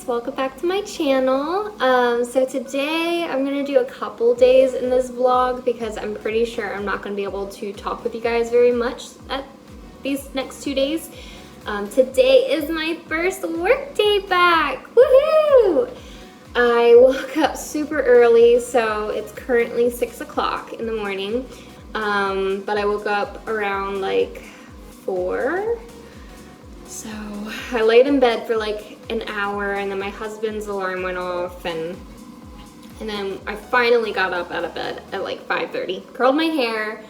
welcome back to my channel. So today I'm gonna do a couple days in this vlog because I'm pretty sure I'm not gonna be able to talk with you guys very much at these next 2 days. Today is my first work day back, woohoo! I woke up super early, so it's currently 6 o'clock in the morning, but I woke up around like 4. So I laid in bed for like an hour, and then my husband's alarm went off, and then I finally got up out of bed at like 5:30, curled my hair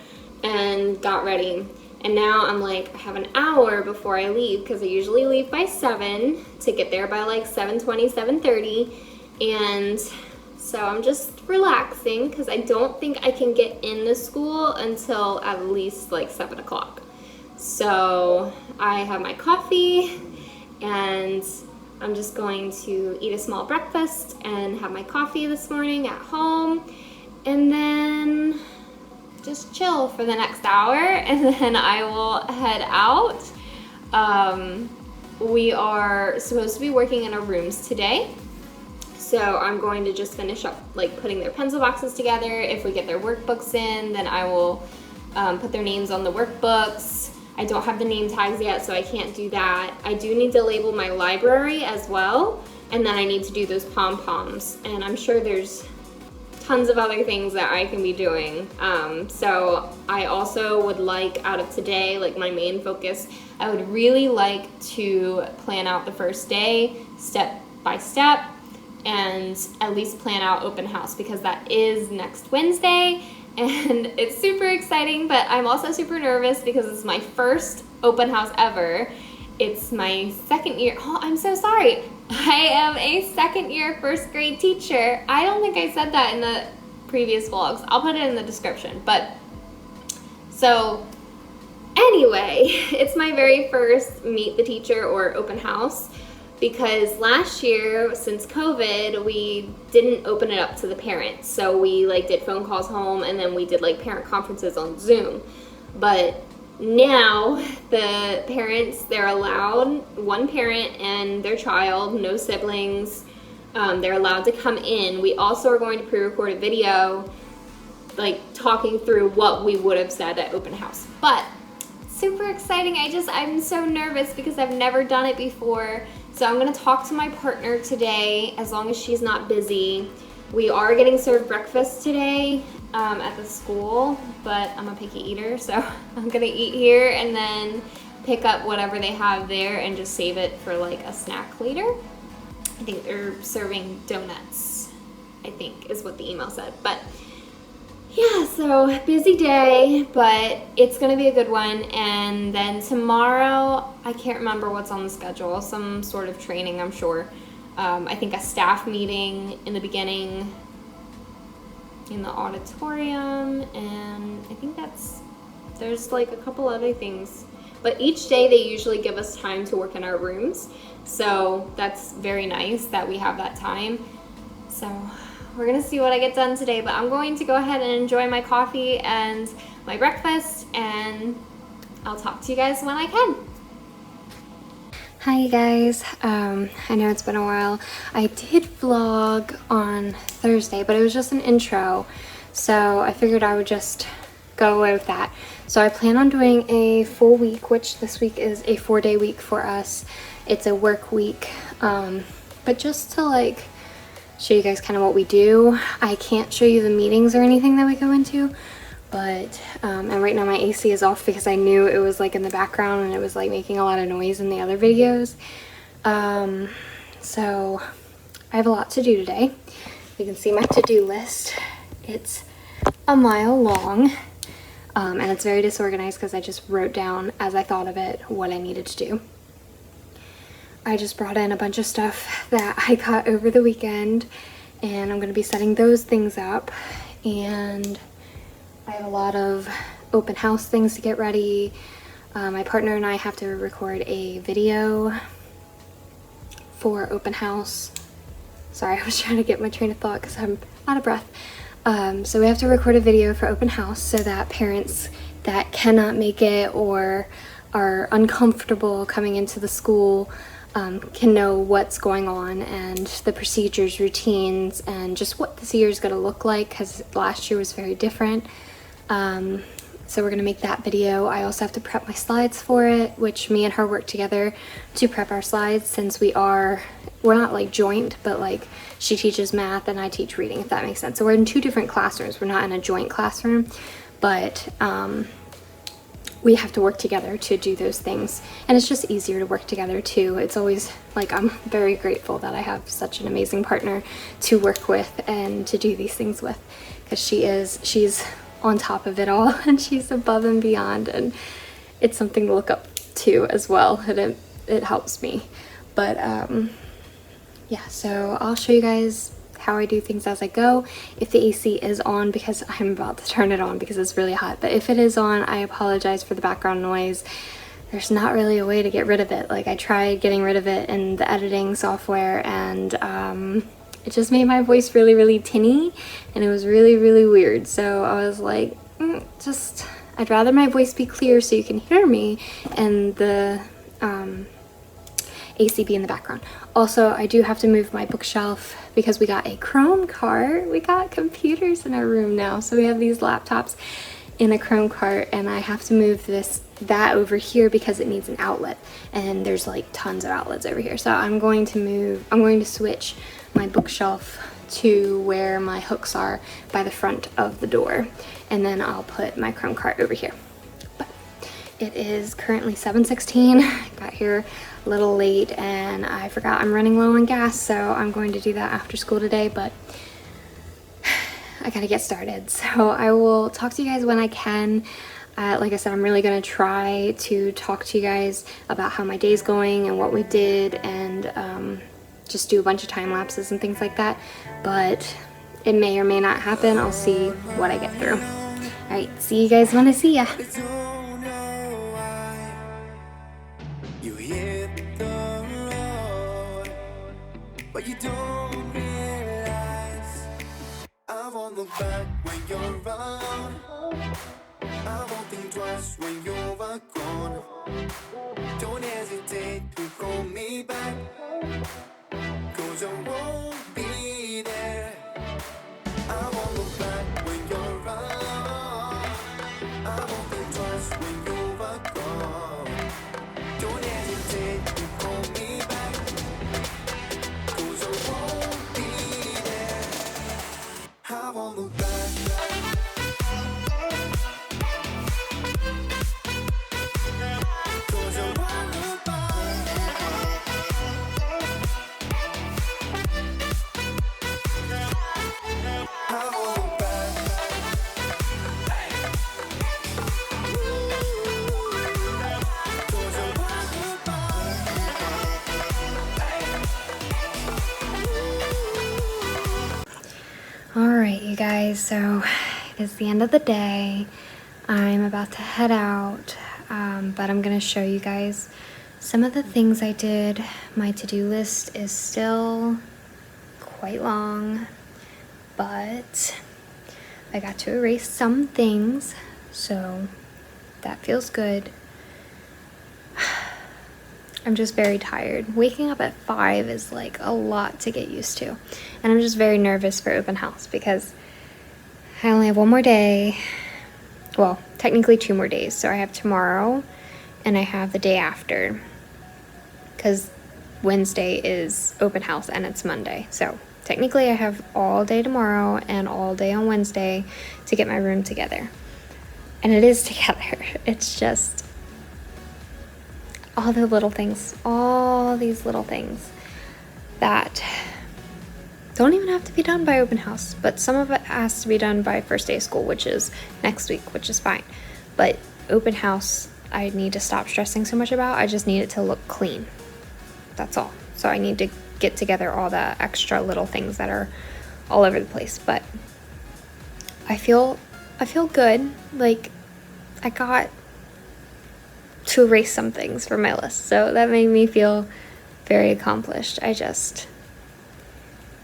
and got ready. And now I'm like, I have an hour before I leave because I usually leave by 7 to get there by like 7:20, 7:30. And so I'm just relaxing because I don't think I can get into school until at least like 7 o'clock. So I have my coffee and I'm just going to eat a small breakfast and have my coffee this morning at home, and then just chill for the next hour, and then I will head out. We are supposed to be working in our rooms today, so I'm going to just finish up like putting their pencil boxes together. If we get their workbooks in, then I will put their names on the workbooks. I don't have the name tags yet, so I can't do that. I do need to label my library as well, and then I need to do those pom-poms, and I'm sure there's tons of other things that I can be doing. So I also would like, out of today, like my main focus, I would really like to plan out the first day step by step and at least plan out open house, because that is next Wednesday. And it's super exciting, but I'm also super nervous because it's my first open house ever. It's my second year. Oh, I'm so sorry. I am a second year first grade teacher. I don't think I said that in the previous vlogs. I'll put it in the description. But so anyway, it's my very first meet the teacher or open house, because last year, since COVID, we didn't open it up to the parents. So we like did phone calls home, and then we did like parent conferences on Zoom. But now the parents, they're allowed one parent and their child, no siblings. They're allowed to come in. We also are going to pre-record a video like talking through what we would have said at open house. But super exciting. I'm so nervous because I've never done it before. So I'm gonna talk to my partner today, as long as she's not busy. We are getting served breakfast today at the school, but I'm a picky eater, so I'm gonna eat here and then pick up whatever they have there and just save it for like a snack later. I think they're serving donuts, I think is what the email said. But yeah, so busy day, but it's gonna be a good one. And then tomorrow, I can't remember what's on the schedule, some sort of training, I'm sure. I think a staff meeting in the beginning in the auditorium, and I think there's like a couple other things. But each day they usually give us time to work in our rooms, so that's very nice that we have that time. So we're gonna see what I get done today, but I'm going to go ahead and enjoy my coffee and my breakfast, and I'll talk to you guys when I can. Hi guys, I know it's been a while. I did vlog on Thursday, but it was just an intro, so I figured I would just go away with that. So I plan on doing a full week, which this week is a 4-day week for us. It's a work week, but just to like show you guys kind of what we do. I can't show you the meetings or anything that we go into, but and right now my AC is off because I knew it was like in the background and it was like making a lot of noise in the other videos. So I have a lot to do today. You can see my to-do list. It's a mile long, and it's very disorganized because I just wrote down as I thought of it what I needed to do. I just brought in a bunch of stuff that I got over the weekend, and I'm going to be setting those things up. And I have a lot of open house things to get ready. My partner and I have to record a video for open house. Sorry, I was trying to get my train of thought because I'm out of breath. So we have to record a video for open house so that parents that cannot make it or are uncomfortable coming into the school can know what's going on and the procedures, routines, and just what this year is going to look like, because last year was very different. So we're going to make that video. I also have to prep my slides for it, which me and her work together to prep our slides, since we're not like joint, but like she teaches math and I teach reading, if that makes sense. So we're in 2 different classrooms. We're not in a joint classroom, but we have to work together to do those things, and it's just easier to work together too. It's always like, I'm very grateful that I have such an amazing partner to work with and to do these things with, because she's on top of it all and she's above and beyond, and it's something to look up to as well, and it helps me. But yeah, so I'll show you guys how I do things as I go. If the AC is on, because I'm about to turn it on because it's really hot, but if it is on, I apologize for the background noise. There's not really a way to get rid of it. Like, I tried getting rid of it in the editing software, and it just made my voice really, really tinny, and it was really, really weird. So I was like, I'd rather my voice be clear so you can hear me, and the ACB in the background. Also, I do have to move my bookshelf because we got a Chrome cart. We got computers in our room now, so we have these laptops in a Chrome cart, and I have to move that over here because it needs an outlet, and there's like tons of outlets over here. So I'm going to switch my bookshelf to where my hooks are by the front of the door, and then I'll put my Chrome cart over here. But it is currently 7:16. Got here a little late, and I forgot I'm running low on gas, so I'm going to do that after school today, but I gotta get started. So I will talk to you guys when I can. Like I said, I'm really gonna try to talk to you guys about how my day's going and what we did, and just do a bunch of time lapses and things like that, but it may or may not happen. I'll see what I get through. All right, see you guys when I see ya. You hit the road, but you don't realize I won't look back when you're around. I won't think twice when you're gone. Don't hesitate to call me back, 'cause I won't be there. I won't look back when you're around. I won't think twice when you're gone. Don't hesitate to call me back, 'cause I won't be there. I won't look back. Alright, you guys, so it's the end of the day. I'm about to head out, but I'm going to show you guys some of the things I did. My to-do list is still quite long, but I got to erase some things, so that feels good. I'm just very tired. Waking up at 5 is like a lot to get used to. And I'm just very nervous for open house because I only have one more day. Well, technically 2 more days. So I have tomorrow and I have the day after, because Wednesday is open house and it's Monday. So technically I have all day tomorrow and all day on Wednesday to get my room together. And it is together. It's just all the little things, all these little things that don't even have to be done by open house, but some of it has to be done by first day of school, which is next week, which is fine. But open house, I need to stop stressing so much about. I just need it to look clean. That's all. So I need to get together all the extra little things that are all over the place. But I feel good. Like, I got to erase some things from my list, so that made me feel very accomplished.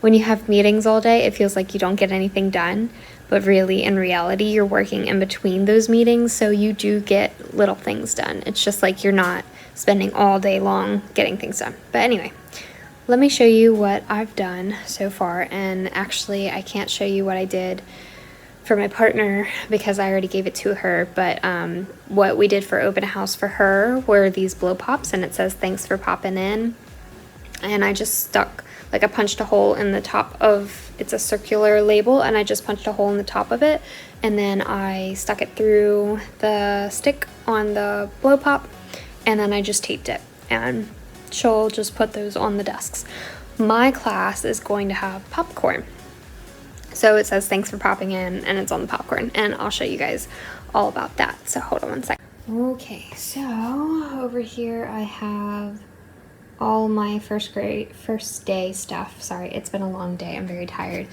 When you have meetings all day, it feels like you don't get anything done, but really in reality you're working in between those meetings, so you do get little things done. It's just like you're not spending all day long getting things done. But anyway, let me show you what I've done so far. And actually, I can't show you what I did for my partner because I already gave it to her. But what we did for open house for her were these blow pops, and it says thanks for popping in. And I just stuck, like I punched a hole in the top of, it's a circular label, and I just punched a hole in the top of it, and then I stuck it through the stick on the blow pop, and then I just taped it, and she'll just put those on the desks. My class is going to have popcorn. So it says thanks for popping in, and it's on the popcorn, and I'll show you guys all about that. So hold on one second. Okay, so over here I have all my first day stuff. Sorry, it's been a long day. I'm very tired.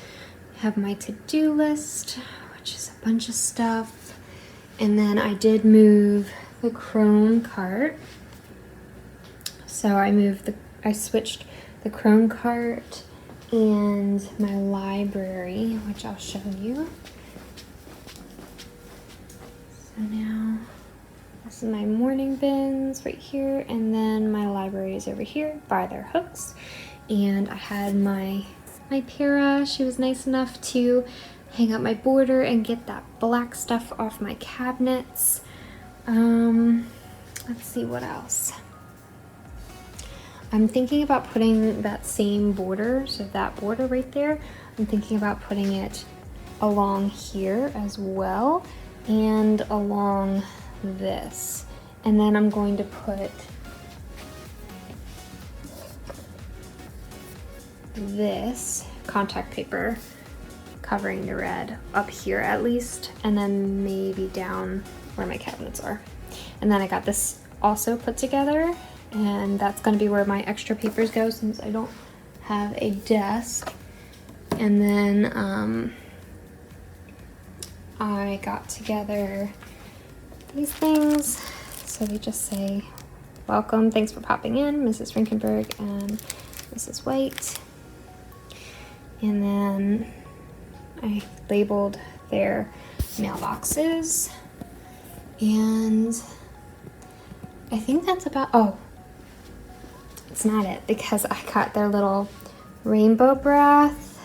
I have my to-do list, which is a bunch of stuff. And then I did move the Chrome cart. So I switched the Chrome cart and my library, which I'll show you. So now this is my morning bins right here, and then my library is over here by their hooks. And I had my Para. She was nice enough to hang up my border and get that black stuff off my cabinets. Let's see what else. I'm thinking about putting that same border, so that border right there, I'm thinking about putting it along here as well and along this. And then I'm going to put this contact paper covering the red up here at least, and then maybe down where my cabinets are. And then I got this also put together, and that's going to be where my extra papers go since I don't have a desk. And then I got together these things, so they just say welcome, thanks for popping in, Mrs. Rinkenberg and Mrs. White. And then I labeled their mailboxes, and I think that's about, oh, it's not it, because I got their little rainbow breath,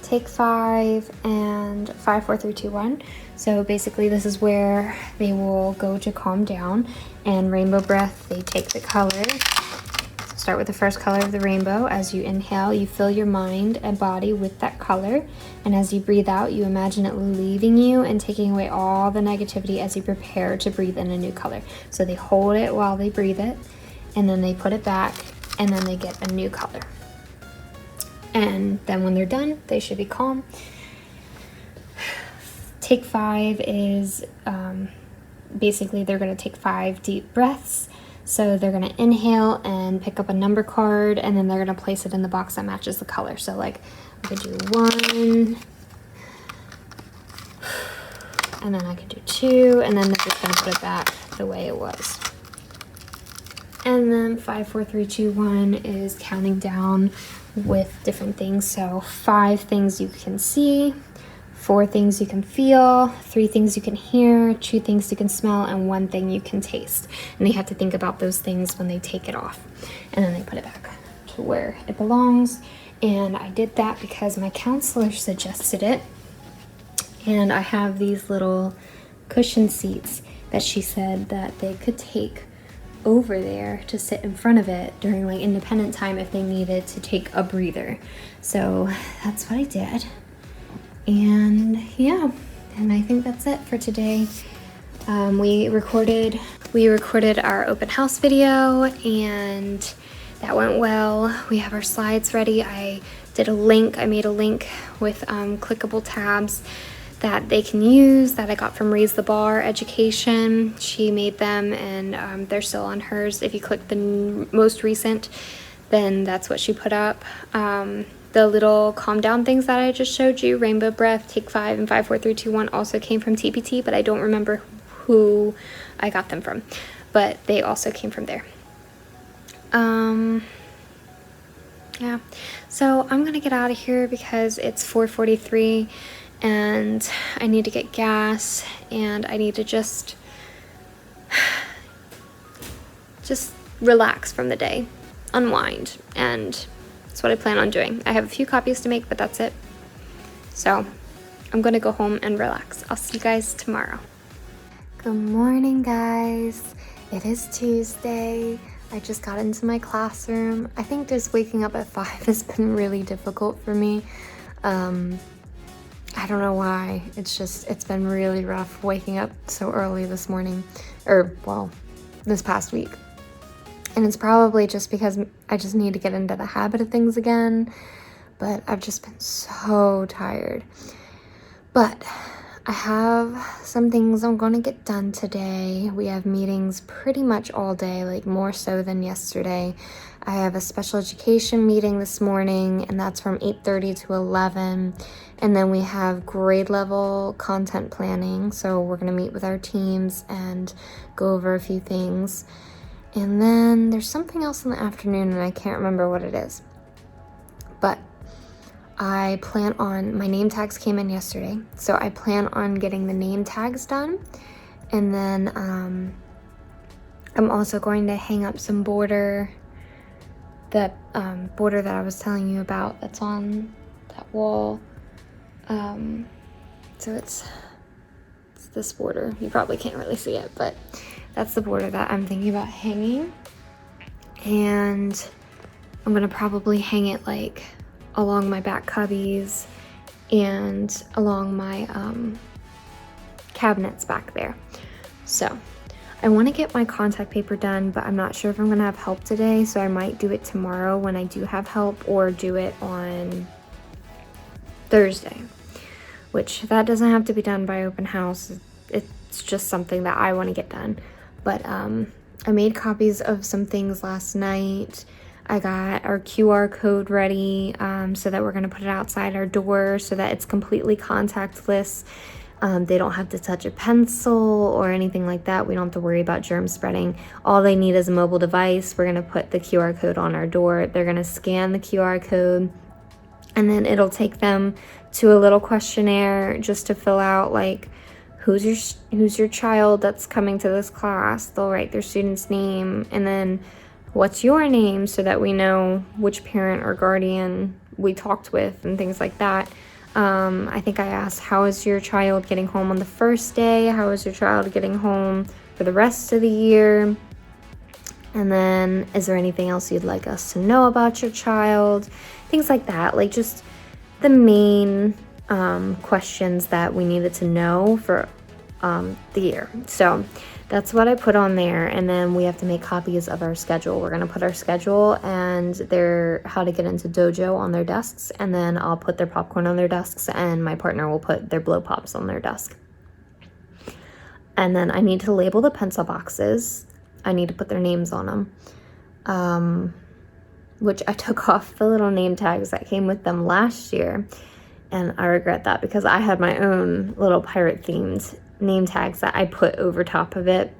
take 5, and 5, 4, 3, 2, 1. So basically this is where they will go to calm down. And rainbow breath, they take the color. So start with the first color of the rainbow. As you inhale, you fill your mind and body with that color. And as you breathe out, you imagine it leaving you and taking away all the negativity as you prepare to breathe in a new color. So they hold it while they breathe it, and then they put it back, and then they get a new color. And then when they're done, they should be calm. Take 5 is basically they're going to take 5 deep breaths. So they're going to inhale and pick up a number card, and then they're going to place it in the box that matches the color. So like I could do 1, and then I could do 2, and then they're just going to put it back the way it was. And then 5, 4, 3, 2, 1 is counting down with different things. So 5 things you can see, 4 things you can feel, 3 things you can hear, 2 things you can smell, and 1 thing you can taste. And they have to think about those things when they take it off. And then they put it back to where it belongs. And I did that because my counselor suggested it. And I have these little cushion seats that she said that they could take over there to sit in front of it during like independent time if they needed to take a breather. So that's what I did. And yeah, and I think that's it for today. We recorded our open house video, and that went well. We have our slides ready. I made a link with clickable tabs that they can use that I got from Raise the Bar Education. She made them, and they're still on hers. If you click the most recent, then that's what she put up. The little calm down things that I just showed you, rainbow breath, take 5, and 5, 4, 3, 2, 1 also came from TPT, but I don't remember who I got them from, but they also came from there. Yeah, so I'm gonna get out of here because it's 4:43 and I need to get gas, and I need to just just relax from the day, unwind, and that's what I plan on doing. I have a few copies to make, but that's it. So I'm gonna go home and relax. I'll see you guys tomorrow. Good morning, guys. It is Tuesday. I just got into my classroom. I think just waking up at 5 has been really difficult for me. I don't know why. It's been really rough waking up so early this morning, this past week. And it's probably just because I just need to get into the habit of things again, but I've just been so tired. But I have some things I'm gonna get done today. We have meetings pretty much all day, like more so than yesterday. I have a special education meeting this morning, and that's from 8:30 to 11. And then we have grade level content planning. So we're gonna meet with our teams and go over a few things. And then there's something else in the afternoon, and I can't remember what it is. But I plan on, my name tags came in yesterday, so I plan on getting the name tags done. And then I'm also going to hang up some border, the border that I was telling you about that's on that wall. So it's this border. You probably can't really see it, but that's the border that I'm thinking about hanging. And I'm gonna probably hang it like along my back cubbies and along my cabinets back there. So I want to get my contact paper done, but I'm not sure if I'm gonna have help today, so I might do it tomorrow when I do have help, or do it on Thursday, which that doesn't have to be done by open house. It's just something that I want to get done. But I made copies of some things last night. I got our QR code ready so that we're going to put it outside our door so that it's completely contactless. They don't have to touch a pencil or anything like that. We don't have to worry about germ spreading. All they need is a mobile device. We're going to put the QR code on our door. They're going to scan the QR code, and then it'll take them to a little questionnaire just to fill out, like, who's your child that's coming to this class. They'll write their student's name, and then what's your name, so that we know which parent or guardian we talked with and things like that. I think I asked, how is your child getting home on the first day? How is your child getting home for the rest of the year? And then, is there anything else you'd like us to know about your child? Things like that, like just the main questions that we needed to know for the year. So that's what I put on there. And then we have to make copies of our schedule. We're going to put our schedule and their how to get into Dojo on their desks, and then I'll put their popcorn on their desks, and my partner will put their blow pops on their desk. And then I need to label the pencil boxes. I need to put their names on them, which I took off the little name tags that came with them last year, and I regret that because I had my own little pirate themed name tags that I put over top of it.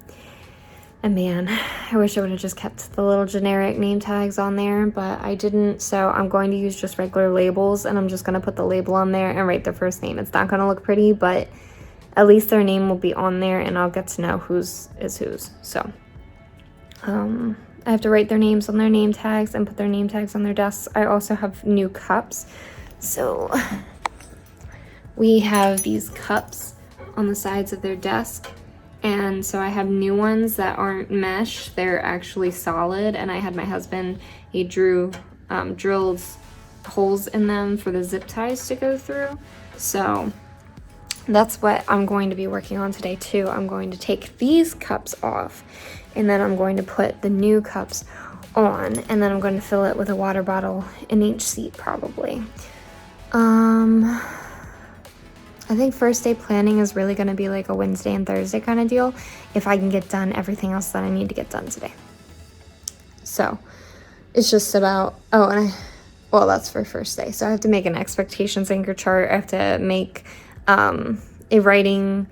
And man, I wish I would have just kept the little generic name tags on there, but I didn't. So I'm going to use just regular labels, and I'm just going to put the label on there and write their first name. It's not going to look pretty, but at least their name will be on there, and I'll get to know whose is whose. So I have to write their names on their name tags and put their name tags on their desks. I also have new cups. So we have these cups on the sides of their desk, and so I have new ones that aren't mesh. They're actually solid, and I had my husband, he drilled holes in them for the zip ties to go through. So that's what I'm going to be working on today too. I'm going to take these cups off, and then I'm going to put the new cups on, and then I'm going to fill it with a water bottle in each seat probably. I think first day planning is really going to be like a Wednesday and Thursday kind of deal, if I can get done everything else that I need to get done today. So it's just about, that's for first day. So I have to make an expectations anchor chart. I have to make a writing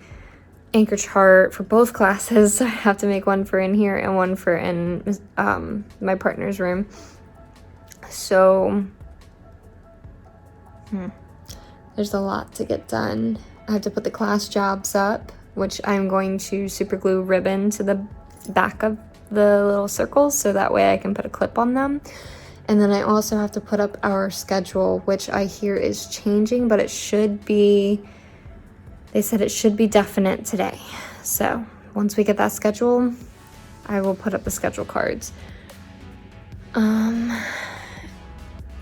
anchor chart for both classes. I have to make one for in here and one for in my partner's room. So there's a lot to get done. I have to put the class jobs up, which I'm going to super glue ribbon to the back of the little circles so that way I can put a clip on them. And then I also have to put up our schedule, which I hear is changing, but it should be, they said it should be definite today. So once we get that schedule, I will put up the schedule cards.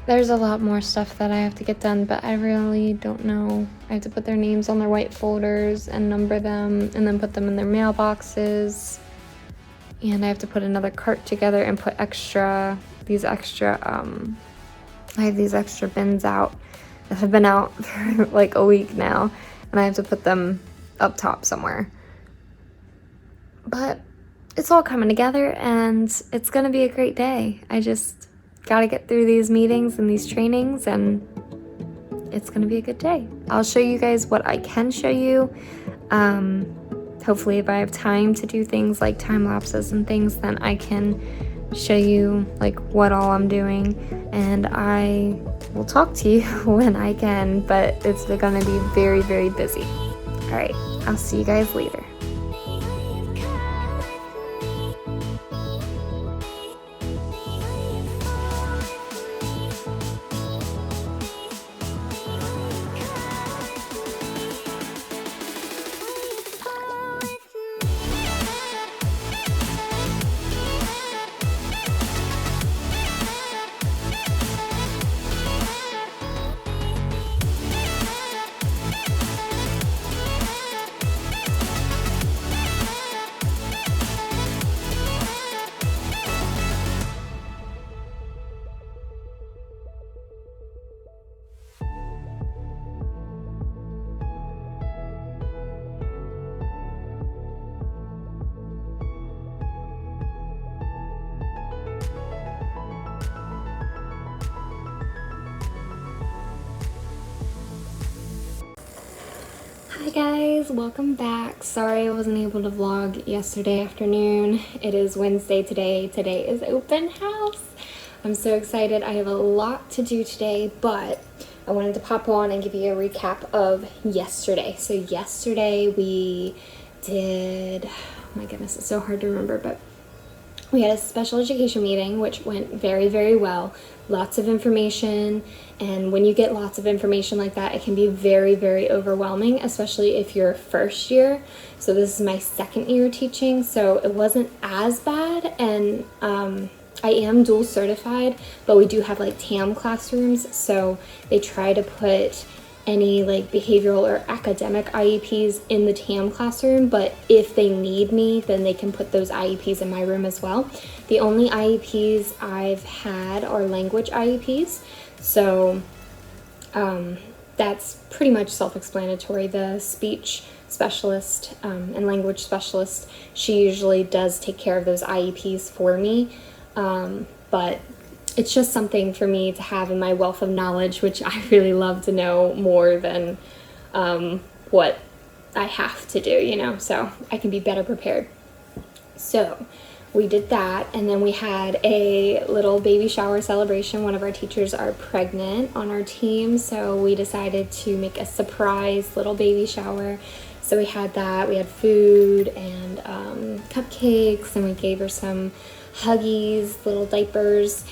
There's a lot more stuff that I have to get done, but I really don't know. I have to put their names on their white folders and number them and then put them in their mailboxes. And I have to put another cart together and put I have these extra bins out that have been out for like a week now, and I have to put them up top somewhere. But it's all coming together and it's gonna be a great day. I just gotta get through these meetings and these trainings, and it's gonna be a good day. I'll show you guys what I can show you. Hopefully if I have time to do things like time lapses and things, then I can show you like what all I'm doing, and I will talk to you when I can, but it's gonna be very, very busy. All right, I'll see you guys later. Hi guys, welcome back. Sorry I wasn't able to vlog yesterday afternoon. It is Wednesday today. Today is open house. I'm so excited. I have a lot to do today, but I wanted to pop on and give you a recap of yesterday. So yesterday we did, oh my goodness, it's so hard to remember, but we had a special education meeting, which went very, very well. Lots of information, and when you get lots of information like that, it can be very, very overwhelming, especially if you're first year. So this is my second year teaching, so it wasn't as bad, and I am dual certified, but we do have like TAM classrooms, so they try to put any like behavioral or academic IEPs in the TAM classroom, but if they need me, then they can put those IEPs in my room as well. The only IEPs I've had are language IEPs, so that's pretty much self-explanatory. The speech specialist and language specialist, she usually does take care of those IEPs for me, but it's just something for me to have in my wealth of knowledge, which I really love to know more than what I have to do, you know, so I can be better prepared. So we did that, and then we had a little baby shower celebration. One of our teachers are pregnant on our team, so we decided to make a surprise little baby shower. So we had that, we had food and cupcakes, and we gave her some Huggies, little diapers,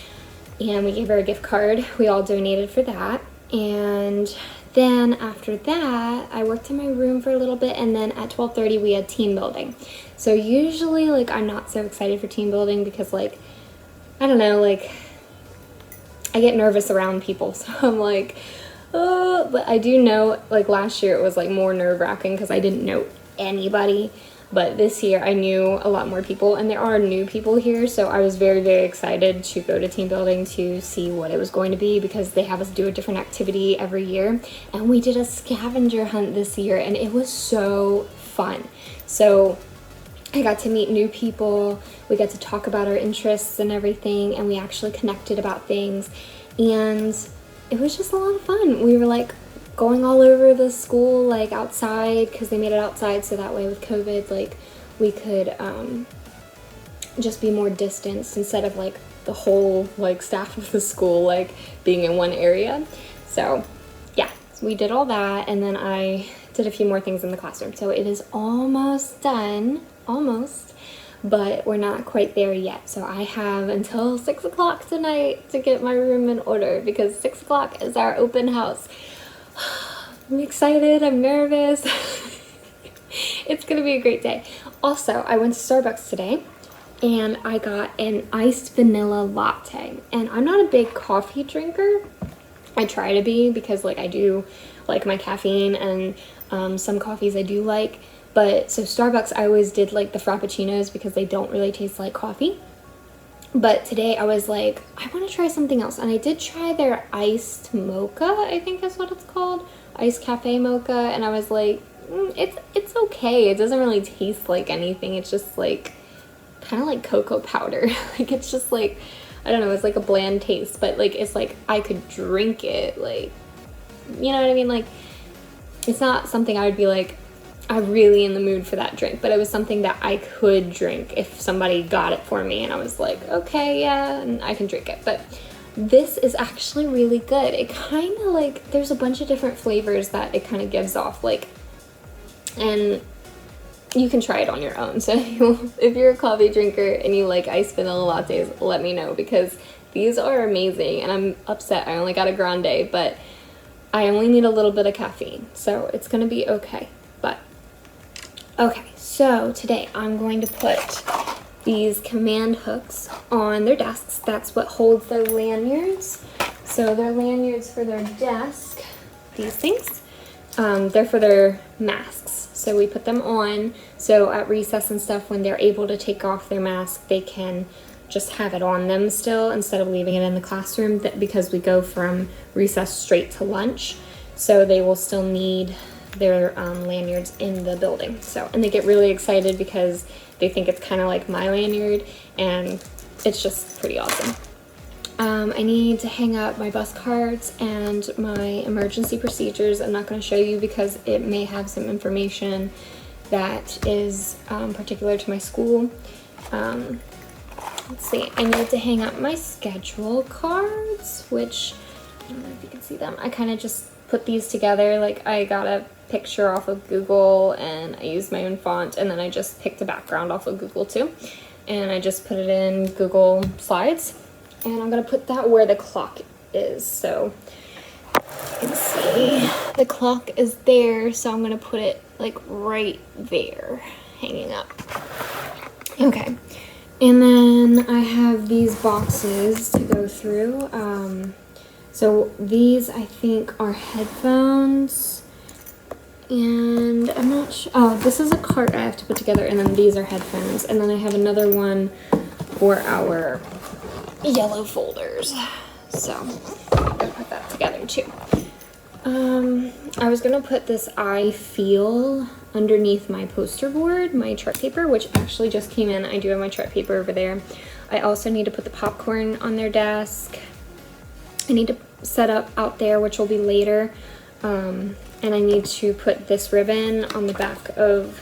and we gave her a gift card. We all donated for that. And then after that, I worked in my room for a little bit, and then at 12:30 we had team building. So usually, like, I'm not so excited for team building because, like, I don't know, like, I get nervous around people, so I'm like, oh, but I do know, like, last year it was, like, more nerve-wracking because I didn't know anybody. But this year I knew a lot more people, and there are new people here, so I was very, very excited to go to team building to see what it was going to be, because they have us do a different activity every year. And we did a scavenger hunt this year, and it was so fun. So I got to meet new people, we got to talk about our interests and everything, and we actually connected about things, and it was just a lot of fun. We were like going all over the school, like outside, because they made it outside, so that way with COVID, like, we could just be more distanced instead of like the whole like staff of the school like being in one area. So yeah, so we did all that, and then I did a few more things in the classroom. So it is almost done, almost. but we're not quite there yet. So I have until 6 o'clock tonight to get my room in order because 6 o'clock is our open house. I'm excited, I'm nervous. It's gonna be a great day. Also, I went to Starbucks today and I got an iced vanilla latte. And I'm not a big coffee drinker. I try to be because like I do like my caffeine, and some coffees I do like. But so Starbucks, I always did like the frappuccinos because they don't really taste like coffee. But today I was like, I want to try something else. And I did try their iced mocha, I think is what it's called. Iced cafe mocha. And I was like, it's okay. It doesn't really taste like anything. It's just like kind of like cocoa powder. Like it's just like, I don't know, it's like a bland taste. But like it's like I could drink it. Like, you know what I mean? Like it's not something I would be like, I'm really in the mood for that drink, but it was something that I could drink if somebody got it for me and I was like, okay, yeah, and I can drink it. But this is actually really good. It kind of like, there's a bunch of different flavors that it kind of gives off, like, and you can try it on your own. So if you're a coffee drinker and you like iced vanilla lattes, let me know because these are amazing. And I'm upset I only got a grande, but I only need a little bit of caffeine, so it's gonna be okay. But okay, so today I'm going to put these command hooks on their desks. That's what holds their lanyards. So their lanyards for their desk, these things, they're for their masks. So we put them on, so at recess and stuff, when they're able to take off their mask, they can just have it on them still instead of leaving it in the classroom, because we go from recess straight to lunch. So they will still need their lanyards in the building. So, and they get really excited because they think it's kind of like my lanyard, and it's just pretty awesome. I need to hang up my bus cards and my emergency procedures. I'm not going to show you because it may have some information that is particular to my school. Let's see, I need to hang up my schedule cards, which, I don't know if you can see them. I kind of just put these together. Like I got a picture off of Google and I used my own font, and then I just picked a background off of Google too. And I just put it in Google Slides. And I'm gonna put that where the clock is. So you can see the clock is there, so I'm gonna put it like right there, hanging up. Okay. And then I have these boxes to go through. So these I think are headphones, and I'm not sure. Oh, this is a cart I have to put together, and then these are headphones. And then I have another one for our yellow folders. So I'm gonna put that together too. I was gonna put this I Feel underneath my poster board, my chart paper, which actually just came in. I do have my chart paper over there. I also need to put the popcorn on their desk. I need to set up out there, which will be later. And I need to put this ribbon on the back of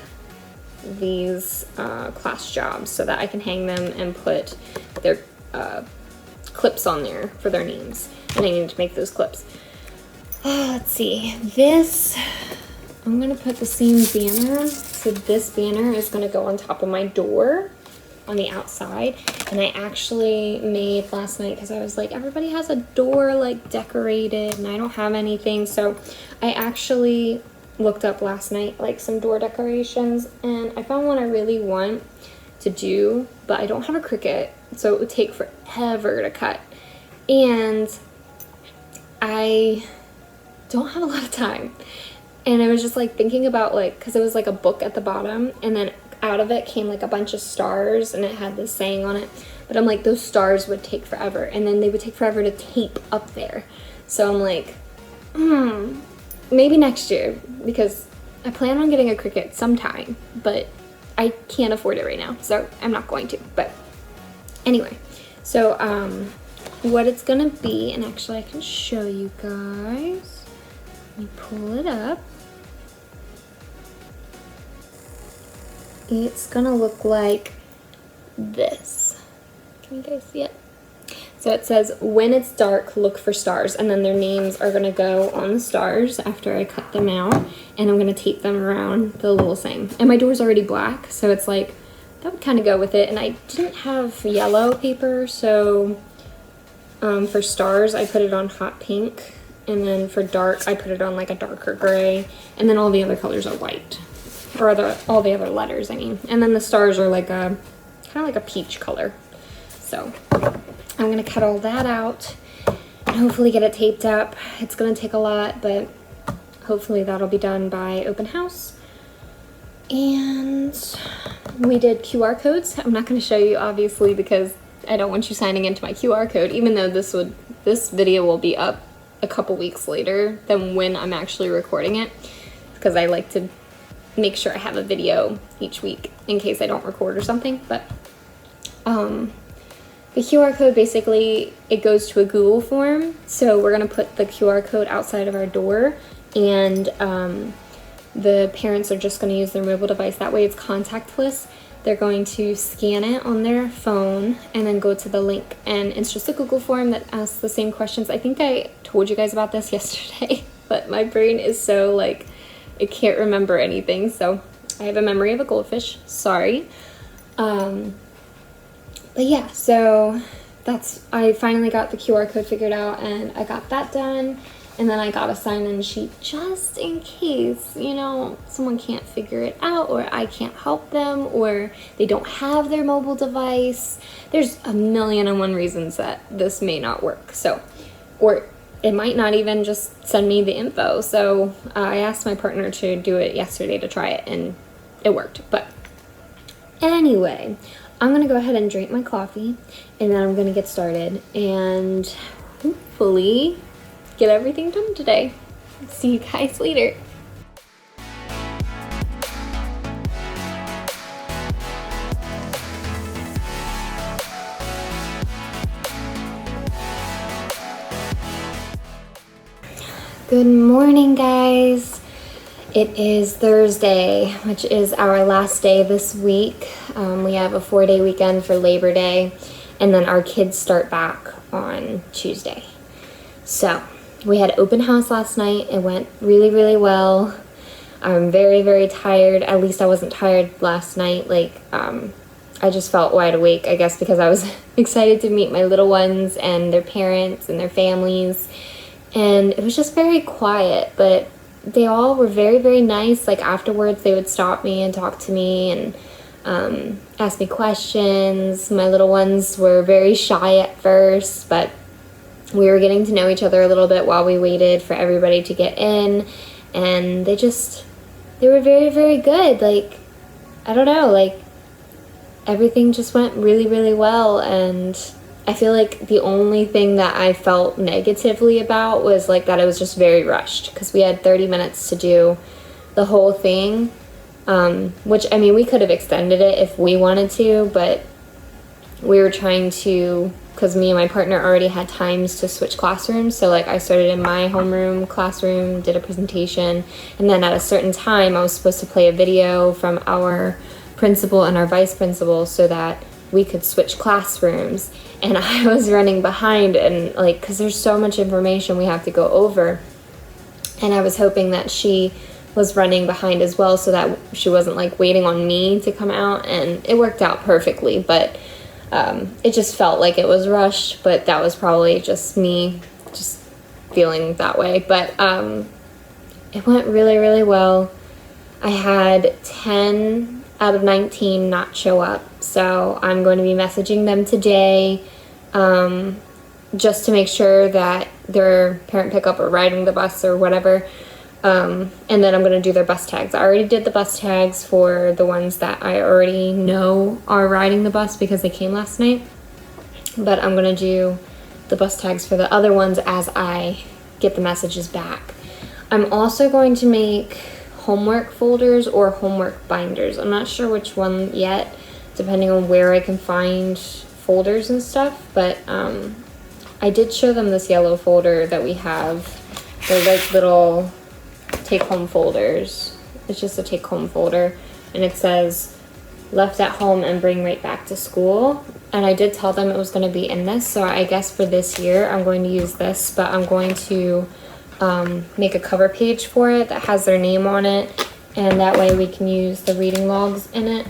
these class jobs so that I can hang them and put their clips on there for their names. And I need to make those clips. Let's see, this, I'm gonna put the same banner. So this banner is gonna go on top of my door on the outside. And I actually made last night, because I was like, everybody has a door like decorated and I don't have anything. So I actually looked up last night like some door decorations, and I found one I really want to do, but I don't have a Cricut, so it would take forever to cut. And I don't have a lot of time. And I was just like thinking about like, because it was like a book at the bottom, and then out of it came like a bunch of stars, and it had this saying on it. But I'm like, those stars would take forever, and then they would take forever to tape up there. So I'm like, maybe next year, because I plan on getting a Cricut sometime, but I can't afford it right now, so I'm not going to. But anyway, so what it's gonna be, and actually I can show you guys. Let me pull it up. It's gonna look like this. Can you guys see it? So it says, when it's dark, look for stars. And then their names are gonna go on the stars after I cut them out. And I'm gonna tape them around the little thing. And my door's already black, so it's like that would kind of go with it. And I didn't have yellow paper, so for stars I put it on hot pink, and then for dark I put it on like a darker gray, and then all the other colors are white, or all the other letters I mean, and then the stars are like a kind of like a peach color. So I'm gonna cut all that out and hopefully get it taped up. It's gonna take a lot, but hopefully that'll be done by open house. And we did QR codes. I'm not going to show you obviously because I don't want you signing into my QR code, even though this video will be up a couple weeks later than when I'm actually recording it, because I like to make sure I have a video each week in case I don't record or something. But the QR code, basically it goes to a Google form, so we're going to put the QR code outside of our door, and the parents are just going to use their mobile device. That way it's contactless. They're going to scan it on their phone and then go to the link. And it's just a Google form that asks the same questions. I think I told you guys about this yesterday, but my brain is so like, it can't remember anything. So I have a memory of a goldfish. Sorry. But yeah, so I finally got the QR code figured out, and I got that done. And then I got a sign-in sheet just in case, you know, someone can't figure it out, or I can't help them, or they don't have their mobile device. There's a million and one reasons that this may not work. So, or it might not even just send me the info. So I asked my partner to do it yesterday to try it, and it worked. But anyway, I'm going to go ahead and drink my coffee, and then I'm going to get started, and hopefully get everything done today. See you guys later. Good morning, guys. It is Thursday, which is our last day this week. We have a 4-day weekend for Labor Day, and then our kids start back on Tuesday. So we had open house last night. It went really, really well. I'm very, very tired. At least I wasn't tired last night. Like, I just felt wide awake, I guess, because I was excited to meet my little ones and their parents and their families. And it was just very quiet, but they all were very, very nice. Like, afterwards, they would stop me and talk to me and ask me questions. My little ones were very shy at first, but we were getting to know each other a little bit while we waited for everybody to get in, and they were very, very good. Like, I don't know, like, everything just went really, really well, and I feel like the only thing that I felt negatively about was, like, that it was just very rushed, because we had 30 minutes to do the whole thing, which, I mean, we could have extended it if we wanted to, but we were trying to, because me and my partner already had times to switch classrooms. So, like, I started in my homeroom classroom, did a presentation, and then at a certain time I was supposed to play a video from our principal and our vice principal so that we could switch classrooms. And I was running behind, and, like, because there's so much information we have to go over, and I was hoping that she was running behind as well so that she wasn't, like, waiting on me to come out, and it worked out perfectly. But it just felt like it was rushed, but that was probably just me just feeling that way. But it went really, really well. I had 10 out of 19 not show up, so I'm going to be messaging them today just to make sure that their parent pickup or riding the bus or whatever. And then I'm going to do their bus tags. I already did the bus tags for the ones that I already know are riding the bus because they came last night. But I'm going to do the bus tags for the other ones as I get the messages back. I'm also going to make homework folders or homework binders. I'm not sure which one yet, depending on where I can find folders and stuff. But I did show them this yellow folder that we have. They're like little take-home folders. It's just a take-home folder, and it says left at home and bring right back to school. And I did tell them it was going to be in this, so I guess for this year I'm going to use this, but I'm going to make a cover page for it that has their name on it, and that way we can use the reading logs in it.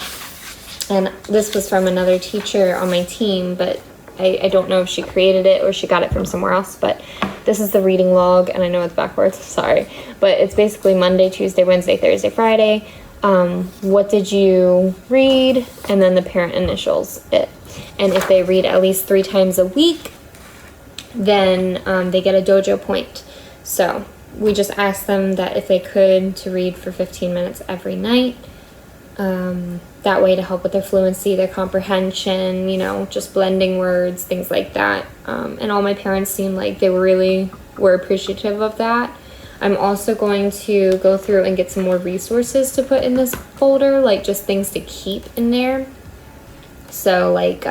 And this was from another teacher on my team, but I don't know if she created it or she got it from somewhere else, but this is the reading log, and I know it's backwards, sorry, but it's basically Monday, Tuesday, Wednesday, Thursday, Friday. What did you read? And then the parent initials it. And if they read at least 3 times a week, then they get a dojo point. So we just asked them that if they could to read for 15 minutes every night. That way to help with their fluency, their comprehension, you know, just blending words, things like that. And all my parents seemed like they were appreciative of that. I'm also going to go through and get some more resources to put in this folder, like just things to keep in there. So like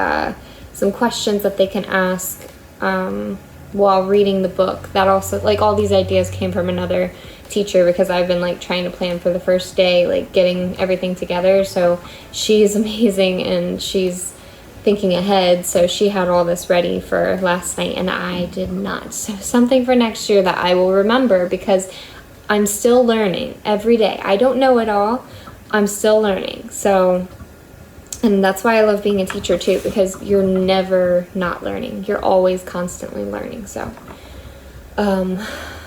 some questions that they can ask while reading the book. That also, like, all these ideas came from another teacher because I've been like trying to plan for the first day, like getting everything together. So she's amazing and she's thinking ahead, so she had all this ready for last night and I did not. So something for next year that I will remember, because I'm still learning every day. I don't know it all. I'm still learning. So, and that's why I love being a teacher too, because you're never not learning. You're always constantly learning. So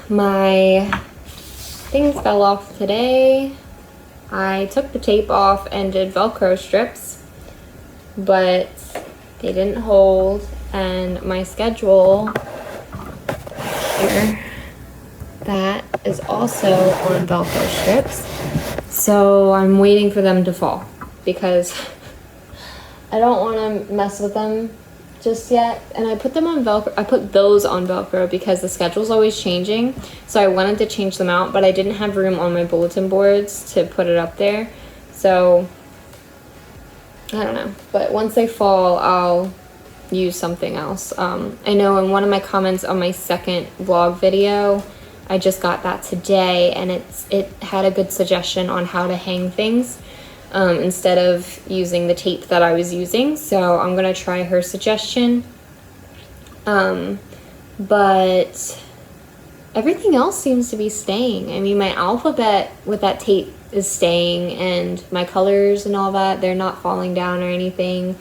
my things fell off today. I took the tape off and did Velcro strips, but they didn't hold, and my schedule here, that is also on Velcro strips. So I'm waiting for them to fall because I don't want to mess with them just yet. And I put them on Velcro. I put those on Velcro because the schedule's always changing. So I wanted to change them out, but I didn't have room on my bulletin boards to put it up there. So I don't know. But once they fall, I'll use something else. I know in one of my comments on my second vlog video, I just got that today, and it had a good suggestion on how to hang things instead of using the tape that I was using. So I'm gonna try her suggestion. But everything else seems to be staying. I mean, my alphabet with that tape is staying, and my colors and all that, they're not falling down or anything.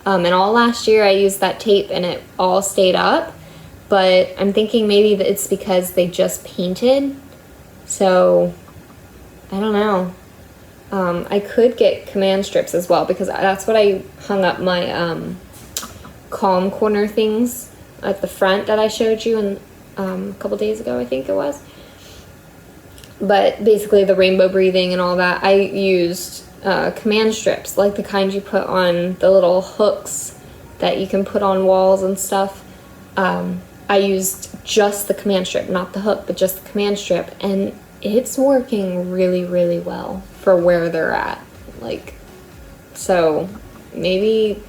And all last year I used that tape and it all stayed up, but I'm thinking maybe that it's because they just painted. So I don't know. I could get command strips as well, because that's what I hung up my calm corner things at the front that I showed you in, a couple days ago, I think it was. But basically the rainbow breathing and all that, I used command strips, like the kind you put on the little hooks that you can put on walls and stuff. I used just the command strip, not the hook, but just the command strip, and it's working really, really well for where they're at. Like, so maybe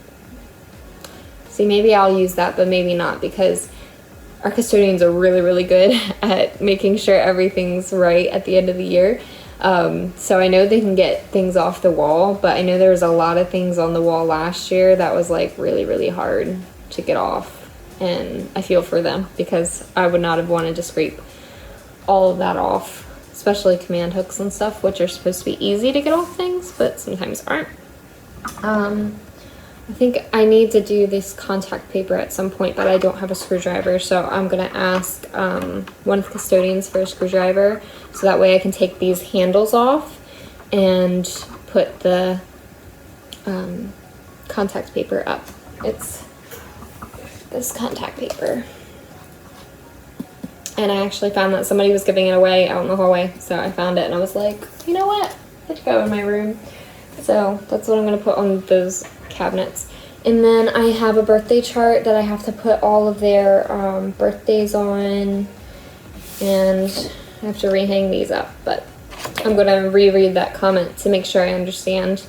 I'll use that, but maybe not, because our custodians are really, really good at making sure everything's right at the end of the year. So I know they can get things off the wall, but I know there was a lot of things on the wall last year that was like really, really hard to get off. And I feel for them, because I would not have wanted to scrape all of that off, especially command hooks and stuff, which are supposed to be easy to get off things, but sometimes aren't. I think I need to do this contact paper at some point, but I don't have a screwdriver, so I'm gonna ask one of the custodians for a screwdriver, so that way I can take these handles off and put the contact paper up. It's this contact paper. And I actually found that somebody was giving it away out in the hallway, so I found it and I was like, you know what? It should go in my room. So that's what I'm gonna put on those cabinets. And then I have a birthday chart that I have to put all of their birthdays on, and I have to rehang these up, but I'm gonna reread that comment to make sure I understand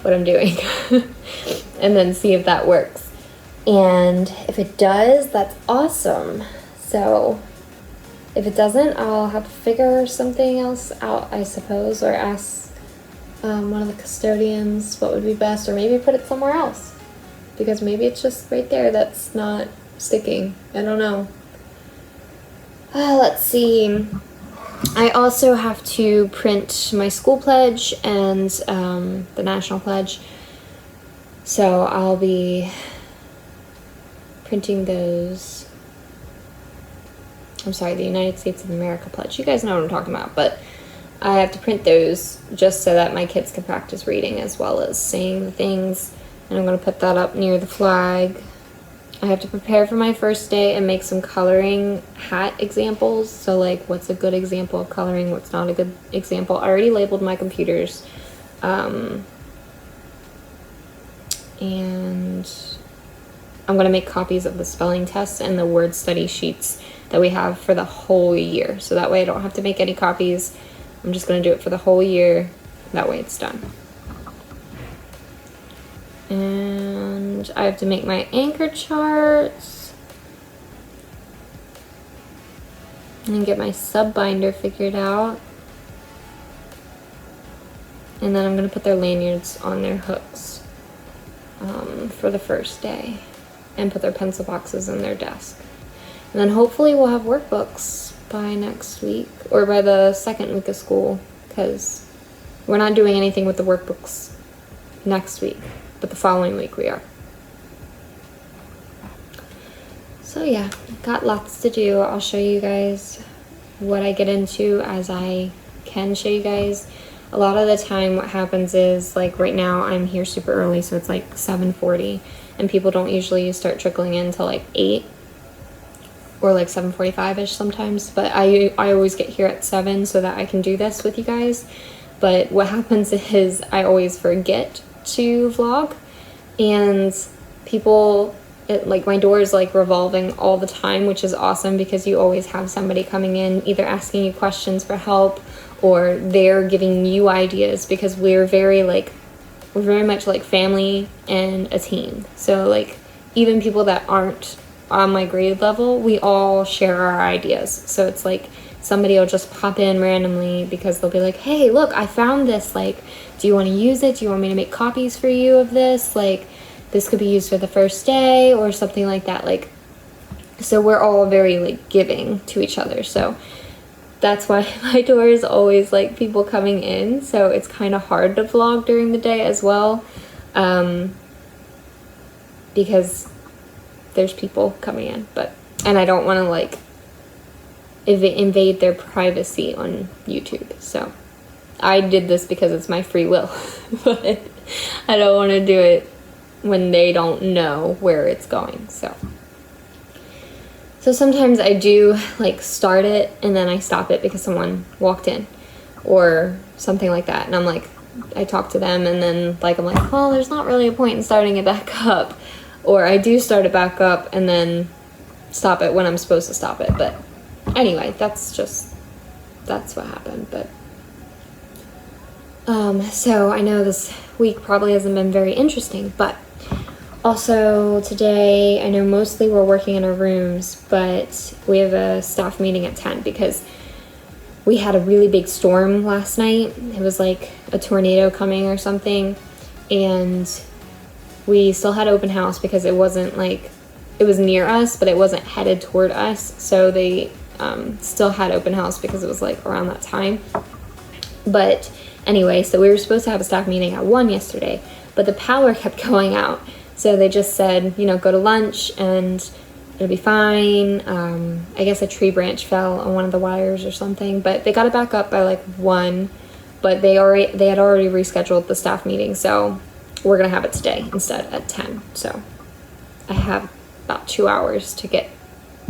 what I'm doing and then see if that works. And if it does, that's awesome. So if it doesn't, I'll have to figure something else out, I suppose, or ask one of the custodians what would be best, or maybe put it somewhere else, because maybe it's just right there that's not sticking. I don't know. Let's see. I also have to print my school pledge and the national pledge. So I'll be printing those. I'm sorry, the United States of America pledge. You guys know what I'm talking about, but I have to print those just so that my kids can practice reading as well as saying the things. And I'm going to put that up near the flag. I have to prepare for my first day and make some coloring hat examples. So like, what's a good example of coloring? What's not a good example? I already labeled my computers. And I'm going to make copies of the spelling tests and the word study sheets that we have for the whole year. So that way I don't have to make any copies. I'm just going to do it for the whole year. That way it's done. And I have to make my anchor charts. And get my sub binder figured out. And then I'm going to put their lanyards on their hooks for the first day. And put their pencil boxes in their desk. And then hopefully we'll have workbooks by next week. Or by the second week of school. Because we're not doing anything with the workbooks next week. But the following week we are. So yeah, got lots to do. I'll show you guys what I get into as I can show you guys. A lot of the time what happens is, like right now I'm here super early, so it's like 7:40, and people don't usually start trickling in till like 8 or like 7:45ish sometimes, but I always get here at 7 so that I can do this with you guys. But what happens is I always forget to vlog, and people, like my door is like revolving all the time, which is awesome because you always have somebody coming in either asking you questions for help or they're giving you ideas, because we're very much like family and a team. So like even people that aren't on my grade level, we all share our ideas. So it's like somebody will just pop in randomly because they'll be like, hey, look, I found this, like, do you want to use it? Do you want me to make copies for you of this? Like, this could be used for the first day or something like that. Like, so we're all very like giving to each other. So that's why my door is always like people coming in. So it's kind of hard to vlog during the day as well. Because there's people coming in, and I don't want to like invade their privacy on YouTube. So I did this because it's my free will, but I don't want to do it when they don't know where it's going. So sometimes I do like start it and then I stop it because someone walked in or something like that, and I'm like, I talk to them and then like I'm like, well, there's not really a point in starting it back up, or I do start it back up and then stop it when I'm supposed to stop it. But anyway, that's what happened. But so I know this week probably hasn't been very interesting, but also today, I know mostly we're working in our rooms, but we have a staff meeting at 10 because we had a really big storm last night. It was like a tornado coming or something, and we still had open house because it wasn't like, it was near us, but it wasn't headed toward us. So they still had open house because it was like around that time. But anyway, so we were supposed to have a staff meeting at 1 yesterday, but the power kept going out. So they just said, you know, go to lunch and it'll be fine. I guess a tree branch fell on one of the wires or something, but they got it back up by like 1, but they had already rescheduled the staff meeting. So we're going to have it today instead at 10. So I have about 2 hours to get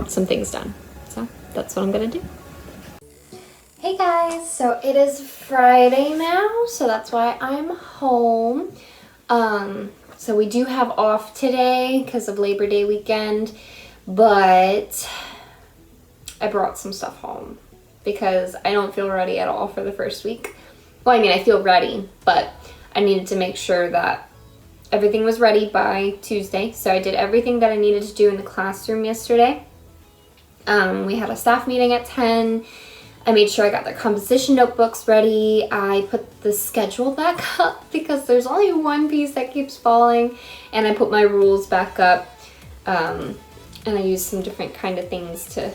some things done. So that's what I'm going to do. Hey guys, so it is Friday now, so that's why I'm home. So we do have off today because of Labor Day weekend, but I brought some stuff home because I don't feel ready at all for the first week. Well, I mean, I feel ready, but I needed to make sure that everything was ready by Tuesday. So I did everything that I needed to do in the classroom yesterday. We had a staff meeting at 10. I made sure I got their composition notebooks ready. I put the schedule back up because there's only one piece that keeps falling, and I put my rules back up. And I used some different kind of things to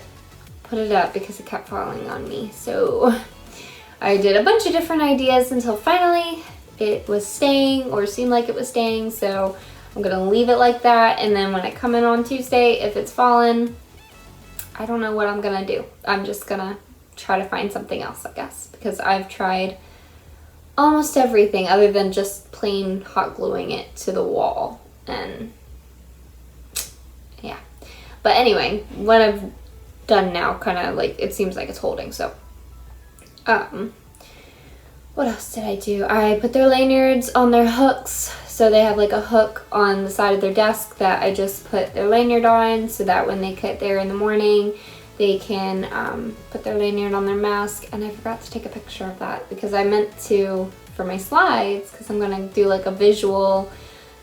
put it up because it kept falling on me. So I did a bunch of different ideas until finally it was staying, or seemed like it was staying. So I'm gonna leave it like that, and then when I come in on Tuesday, if it's fallen, I don't know what I'm gonna do. I'm just gonna try to find something else, I guess, because I've tried almost everything other than just plain hot gluing it to the wall, and yeah. But anyway, what I've done now, kind of like, it seems like it's holding, so what else did I do? I put their lanyards on their hooks, so they have like a hook on the side of their desk that I just put their lanyard on, so that when they get there in the morning, they can put their lanyard on their mask. And I forgot to take a picture of that because I meant to for my slides, because I'm gonna do like a visual,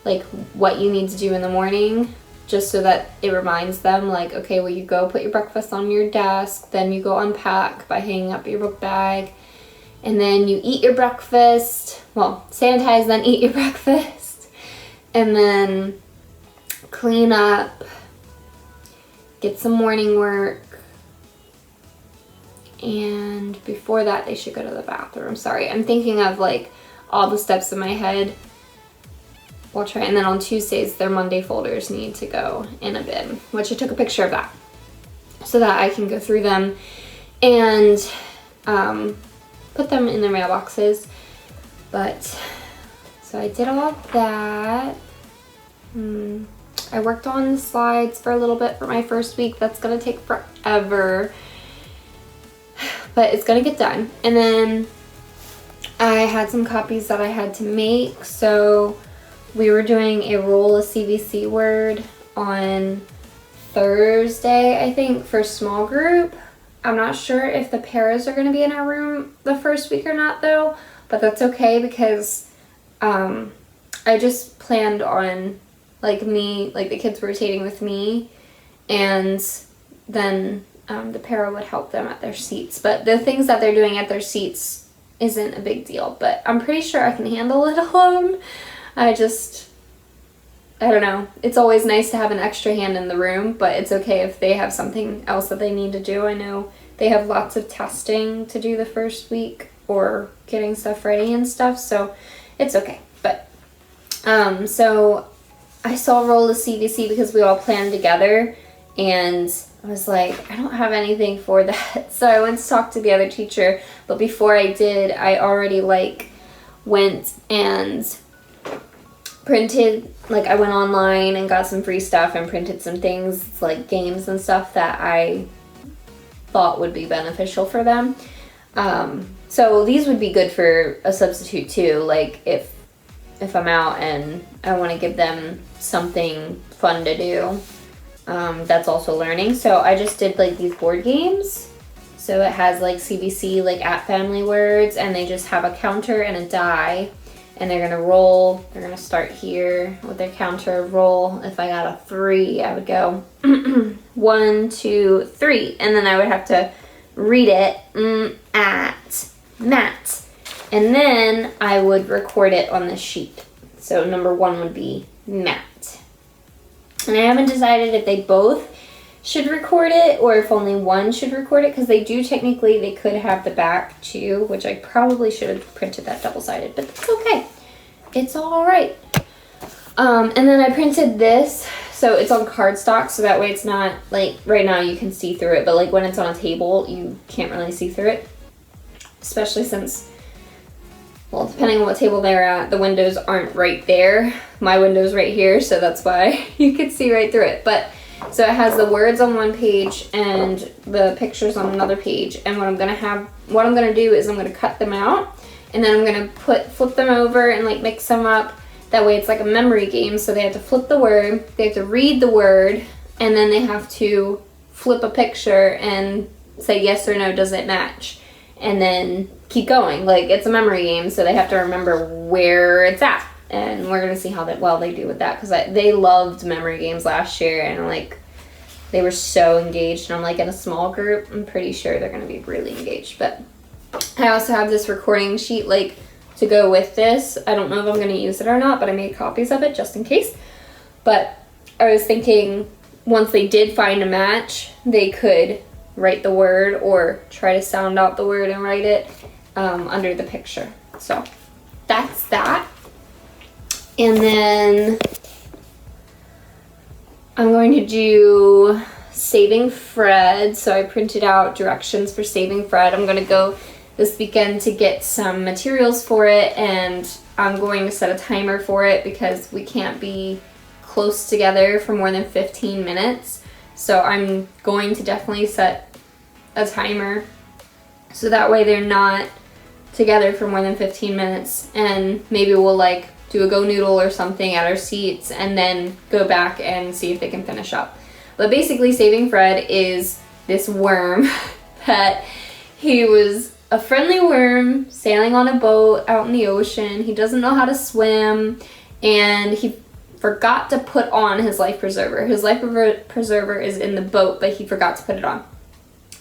like what you need to do in the morning, just so that it reminds them, like, okay, well, you go put your breakfast on your desk, then you go unpack by hanging up your book bag, and then you eat your breakfast, well, sanitize, then eat your breakfast, and then clean up, get some morning work, and before that they should go to the bathroom. Sorry, I'm thinking of like all the steps in my head. We'll try, and then on Tuesdays their Monday folders need to go in a bin, which I took a picture of that so that I can go through them and put them in their mailboxes. But so I did all of that. I worked on the slides for a little bit for my first week. That's gonna take forever, but it's gonna get done. And then I had some copies that I had to make, so we were doing a roll of CVC word on Thursday, I think, for small group. I'm not sure if the paras are going to be in our room the first week or not, though, but that's okay because I just planned on like the kids rotating with me, and then the para would help them at their seats. But the things that they're doing at their seats isn't a big deal, but I'm pretty sure I can handle it alone. I don't know. It's always nice to have an extra hand in the room, but it's okay if they have something else that they need to do. I know they have lots of testing to do the first week or getting stuff ready and stuff, so it's okay. But so I saw a roll of CVC because we all planned together, and I was like, I don't have anything for that. So I went to talk to the other teacher, but before I did, I already went and printed, I went online and got some free stuff and printed some things, like games and stuff that I thought would be beneficial for them. So these would be good for a substitute too, like if I'm out and I want to give them something fun to do, that's also learning. So I just did these board games. So it has CBC, at family words, and they just have a counter and a die. And they're gonna roll. They're gonna start here with their counter, roll. If I got a 3, I would go 1, 2, 3, and then I would have to read it at Matt, and then I would record it on the sheet. So number 1 would be Matt, and I haven't decided if they both should record it or if only one should record it, because they could have the back too, which I probably should have printed that double-sided, but it's okay. It's all right. And then I printed this, so it's on cardstock, so that way it's not right now you can see through it, but when it's on a table you can't really see through it, especially since, well, depending on what table they're at, the windows aren't right there. My window's right here, so that's why you could see right through it. But so it has the words on one page and the pictures on another page. And what I'm gonna do is I'm gonna cut them out, and then I'm gonna flip them over and mix them up. That way it's like a memory game. So they have to flip the word, they have to read the word, and then they have to flip a picture and say yes or no, does it match? And then keep going. It's a memory game, so they have to remember where it's at. And we're gonna see how well they do with that, because they loved memory games last year, and they were so engaged. And I'm in a small group, I'm pretty sure they're gonna be really engaged. But I also have this recording sheet to go with this. I don't know if I'm gonna use it or not, but I made copies of it just in case. But I was thinking once they did find a match, they could write the word or try to sound out the word and write it under the picture. So that's that. And then going to do Saving Fred. So I printed out directions for Saving Fred. I'm going to go this weekend to get some materials for it, and I'm going to set a timer for it because we can't be close together for more than 15 minutes. So I'm going to definitely set a timer so that way they're not together for more than 15 minutes, and maybe we'll like do a go noodle or something at our seats and then go back and see if they can finish up. But basically Saving Fred is this worm that he was a friendly worm sailing on a boat out in the ocean. He doesn't know how to swim, and he forgot to put on his life preserver. His life preserver is in the boat, but he forgot to put it on.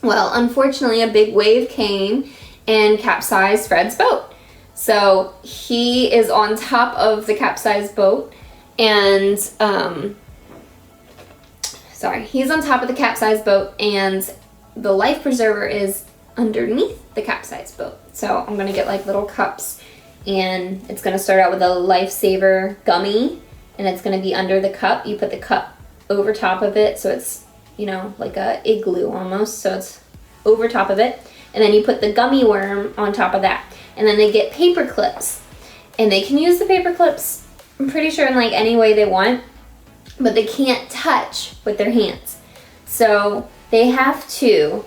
Well, unfortunately, a big wave came and capsized Fred's boat. So he is on top of the capsized boat, and he's on top of the capsized boat, and the life preserver is underneath the capsized boat. So I'm gonna get like little cups, and it's gonna start out with a Lifesaver gummy, and it's gonna be under the cup. You put the cup over top of it, so it's, you know, like a igloo almost, so it's over top of it, and then you put the gummy worm on top of that. And then they get paper clips, and they can use the paper clips, I'm pretty sure, in like any way they want, but they can't touch with their hands. So they have to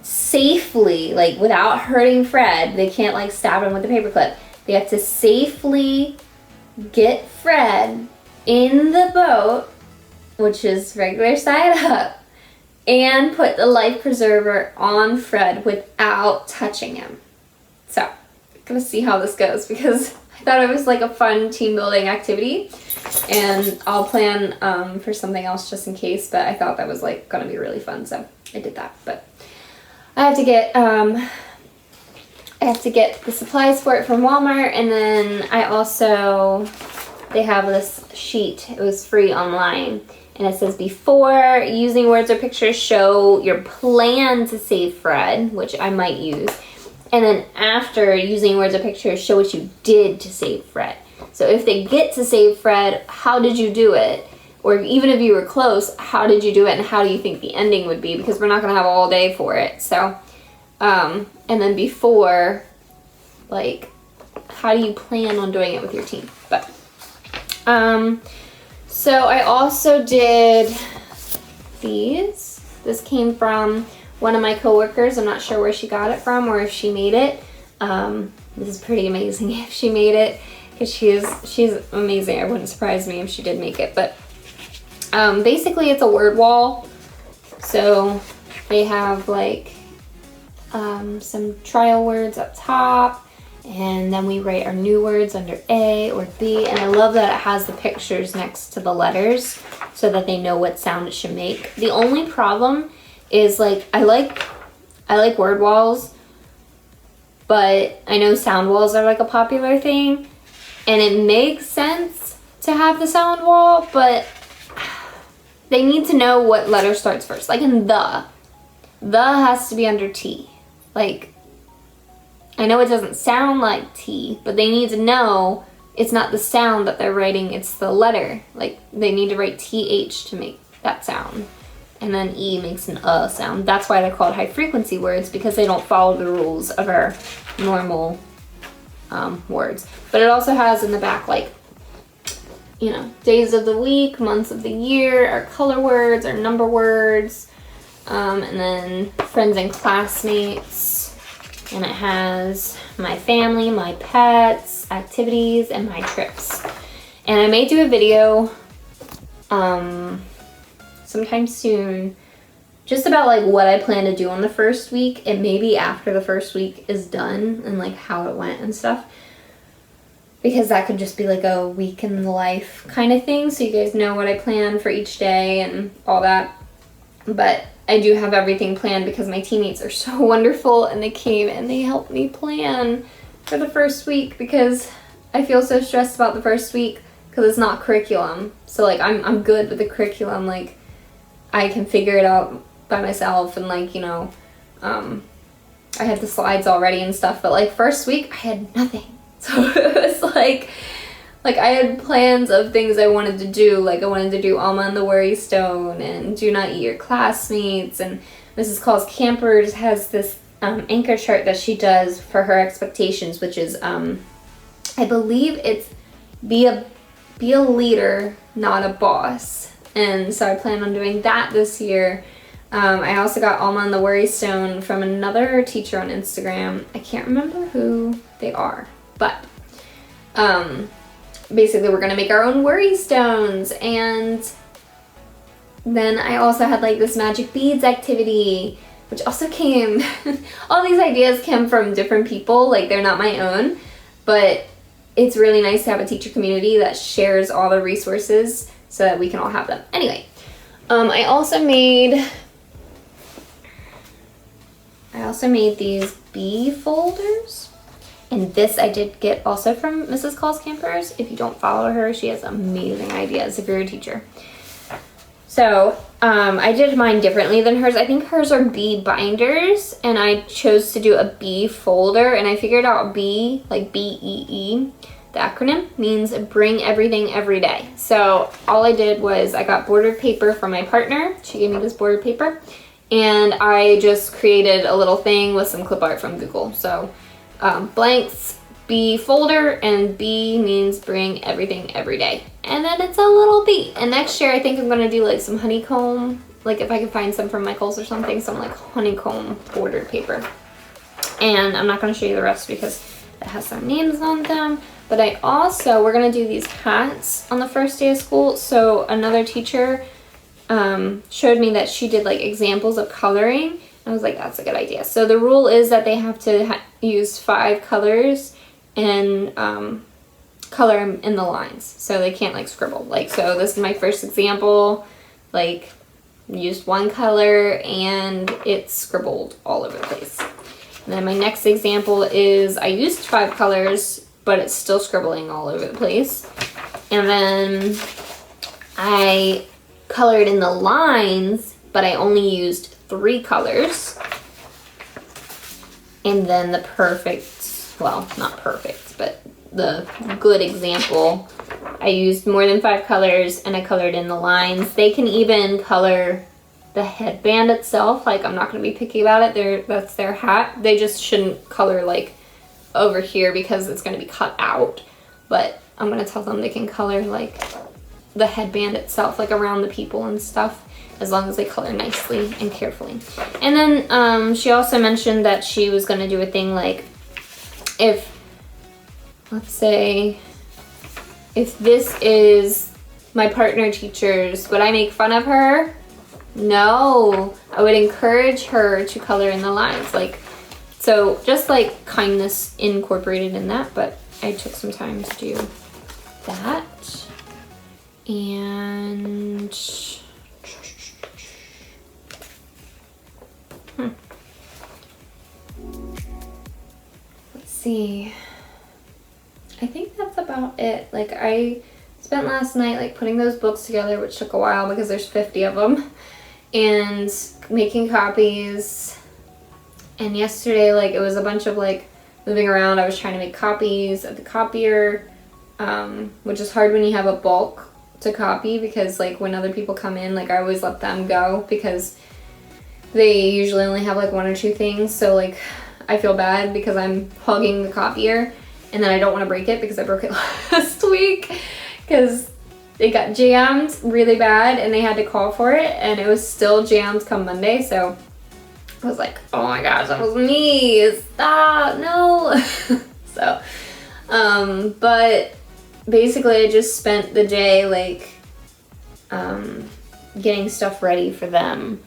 safely, like without hurting Fred, they can't like stab him with the paper clip. They have to safely get Fred in the boat, which is regular side up, and put the life preserver on Fred without touching him. So, I'm gonna see how this goes because I thought it was like a fun team building activity, and I'll plan for something else just in case, but I thought that was like gonna be really fun, so I did that. But I have to get the supplies for it from Walmart, and then they have this sheet. It was free online, and it says before using words or pictures, show your plan to save Fred, which I might use. And then after using words or pictures, show what you did to save Fred. So if they get to save Fred, how did you do it? Or even if you were close, how did you do it, and how do you think the ending would be? Because we're not going to have all day for it. So, and then before, like, how do you plan on doing it with your team? But, so I also did these. This came from one of my coworkers. I'm not sure where she got it from or if she made it. This is pretty amazing if she made it, because she's amazing. It wouldn't surprise me if she did make it. But basically it's a word wall. So they have like some trial words up top, and then we write our new words under A or B, and I love that it has the pictures next to the letters so that they know what sound it should make. The only problem is, like, I like word walls, but I know sound walls are like a popular thing, and it makes sense to have the sound wall, but they need to know what letter starts first. Like in the has to be under T. Like, I know it doesn't sound like T, but they need to know it's not the sound that they're writing, it's the letter. Like, they need to write TH to make that sound. And then E makes an sound. That's why they're called high frequency words, because they don't follow the rules of our normal words. But it also has in the back, like, you know, days of the week, months of the year, our color words, our number words, and then friends and classmates. And it has my family, my pets, activities, and my trips. And I may do a video sometime soon just about like what I plan to do on the first week, and maybe after the first week is done, and like how it went and stuff. Because that could just be like a week in the life kind of thing, so you guys know what I plan for each day and all that. But I do have everything planned because my teammates are so wonderful, and they came and they helped me plan for the first week, because I feel so stressed about the first week because it's not curriculum. So like I'm good with the curriculum, like I can figure it out by myself, and like, you know, I had the slides already and stuff, but like first week I had nothing. So it was like like I had plans of things I wanted to do. Like I wanted to do Alma and the Worry Stone and Do Not Eat Your Classmates. And Mrs. Calls Campers has this anchor chart that she does for her expectations, which is I believe it's be a leader, not a boss. And so I plan on doing that this year. I also got Alma and the Worry Stone from another teacher on Instagram. I can't remember who they are, but basically we're gonna make our own worry stones. And then I also had like this magic beads activity, which also came, all these ideas came from different people, like they're not my own, but it's really nice to have a teacher community that shares all the resources so that we can all have them. Anyway, I also made these bee folders. And this I did get also from Mrs. Calls Campers. If you don't follow her, she has amazing ideas if you're a teacher. So I did mine differently than hers. I think hers are bee binders, and I chose to do a bee folder, and I figured out bee, like B-E-E, the acronym, means bring everything every day. So all I did was I got bordered paper from my partner. She gave me this bordered paper, and I just created a little thing with some clip art from Google. So blanks, bee folder, and bee means bring everything every day. And then it's a little bee. And next year I think I'm gonna do like some honeycomb, like if I can find some from Michael's or something, some like honeycomb bordered paper. And I'm not gonna show you the rest because it has some names on them. But I also, we're gonna do these hats on the first day of school. So another teacher showed me that she did like examples of coloring. I was like, that's a good idea. So the rule is that they have to use 5 colors and color in the lines. So they can't like scribble. Like, so this is my first example, like used 1 color and it's scribbled all over the place. And then my next example is I used 5 colors, but it's still scribbling all over the place. And then I colored in the lines, but I only used 3 colors. And then the perfect, well, not perfect, but the good example, I used more than 5 colors and I colored in the lines. They can even color the headband itself. Like, I'm not going to be picky about it. That's their hat. They just shouldn't color like over here because it's going to be cut out. But I'm going to tell them they can color like the headband itself, like around the people and stuff, as long as they color nicely and carefully. And then she also mentioned that she was going to do a thing like, if, let's say, if this is my partner teacher's, would I make fun of her? No, I would encourage her to color in the lines. Like, so just like kindness incorporated in that, but I took some time to do that. And let's see. I think that's about it. Like, I spent last night like putting those books together, which took a while because there's 50 of them, and making copies. And yesterday, like, it was a bunch of like moving around. I was trying to make copies at the copier, which is hard when you have a bulk to copy, because like when other people come in, like I always let them go because they usually only have like 1 or 2 things. So like I feel bad because I'm hugging the copier, and then I don't want to break it because I broke it last week because it got jammed really bad and they had to call for it, and it was still jammed come Monday. So I was like, oh my gosh, that was me, stop, no. So but basically I just spent the day like getting stuff ready for them,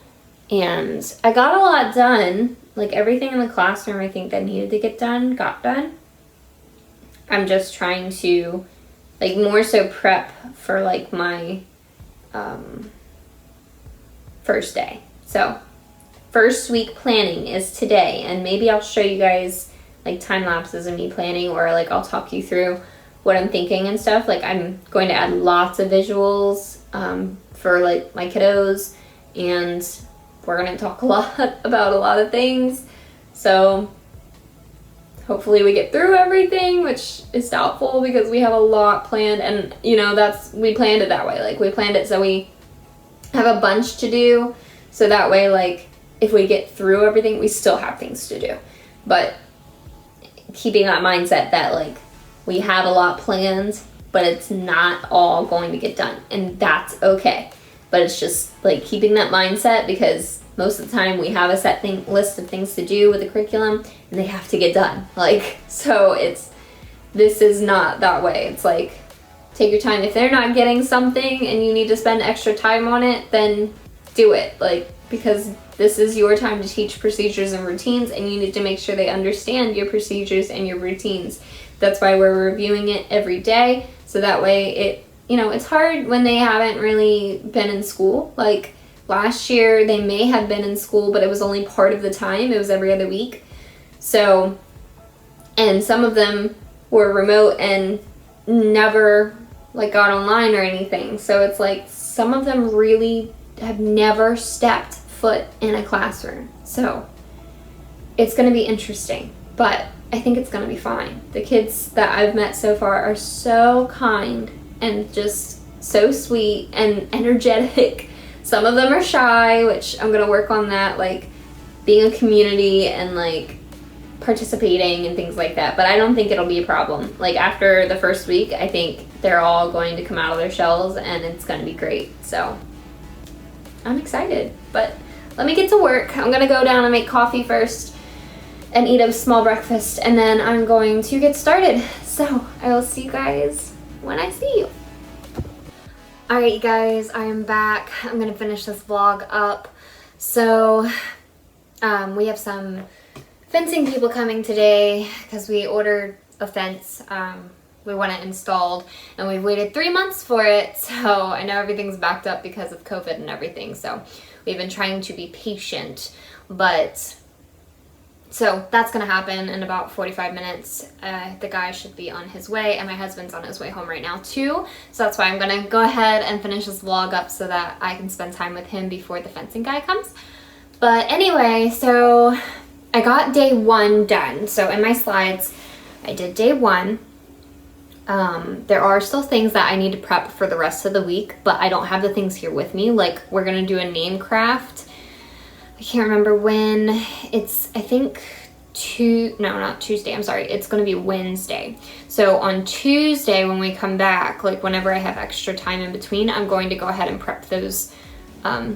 and I got a lot done. Like everything in the classroom I think that needed to get done got done. I'm just trying to like more so prep for like my first day. So first week planning is today, and maybe I'll show you guys like time lapses of me planning, or like I'll talk you through what I'm thinking and stuff. Like I'm going to add lots of visuals for like my kiddos, and we're going to talk a lot about a lot of things. So hopefully we get through everything, which is doubtful because we have a lot planned, and you know, we planned it that way. Like, we planned it so we have a bunch to do, so that way, like, if we get through everything, we still have things to do. But keeping that mindset that, like, we have a lot planned, but it's not all going to get done, and that's okay. But it's just, like, keeping that mindset, because most of the time we have a set list of things to do with the curriculum, and they have to get done. Like, so this is not that way. It's like, take your time. If they're not getting something and you need to spend extra time on it, then do it. Like, because this is your time to teach procedures and routines, and you need to make sure they understand your procedures and your routines. That's why we're reviewing it every day, so that way it's hard when they haven't really been in school. Like, last year they may have been in school, but it was only part of the time. It was every other week. So, and some of them were remote and never, like, got online or anything. So it's like, some of them really have never stepped foot in a classroom. So it's going to be interesting, but I think it's going to be fine. The kids that I've met so far are so kind and just so sweet and energetic. Some of them are shy, which I'm going to work on that, like, being a community and, like, participating and things like that. But I don't think it'll be a problem. Like, after the first week, I think they're all going to come out of their shells, and it's going to be great. So I'm excited, but let me get to work. I'm going to go down and make coffee first and eat a small breakfast, and then I'm going to get started. So I will see you guys when I see you. Alright, you guys, I am back. I'm gonna finish this vlog up. So we have some fencing people coming today because we ordered a fence. We want it installed, and we've waited 3 months for it. So I know everything's backed up because of COVID and everything, so we've been trying to be patient, but so that's gonna happen in about 45 minutes. The guy should be on his way, and my husband's on his way home right now too. So that's why I'm gonna go ahead and finish this vlog up so that I can spend time with him before the fencing guy comes. But anyway, so I got day 1 done. So in my slides, I did day 1. There are still things that I need to prep for the rest of the week, but I don't have the things here with me. Like, we're gonna do a name craft. I can't remember when. It's, I think, not Tuesday, I'm sorry. It's going to be Wednesday. So on Tuesday when we come back, like whenever I have extra time in between, I'm going to go ahead and prep those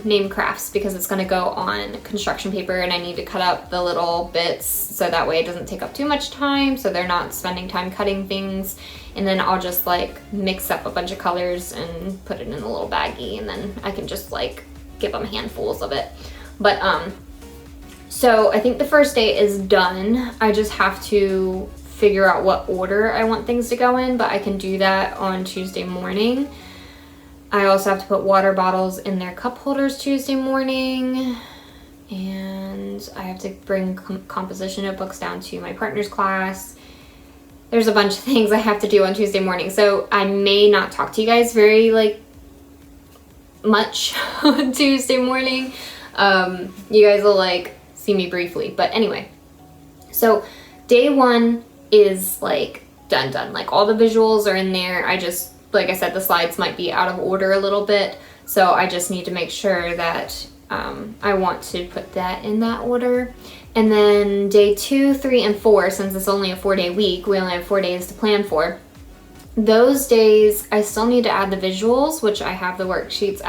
name crafts, because it's going to go on construction paper, and I need to cut up the little bits so that way it doesn't take up too much time, so they're not spending time cutting things. And then I'll just, like, mix up a bunch of colors and put it in a little baggie, and then I can just, like, give them handfuls of it. But so I think the first day is done. I just have to figure out what order I want things to go in, but I can do that on Tuesday morning. I also have to put water bottles in their cup holders Tuesday morning, and I have to bring composition notebooks down to my partner's class. There's a bunch of things I have to do on Tuesday morning, so I may not talk to you guys very, like, much on Tuesday morning. You guys will, like, see me briefly, but anyway. So day 1 is, like, done. Like, all the visuals are in there. I just, like I said, the slides might be out of order a little bit, so I just need to make sure that I want to put that in that order. And then day 2, 3, and 4, since it's only a 4-day week, we only have 4 days to plan for. Those days, I still need to add the visuals, which I have the worksheets.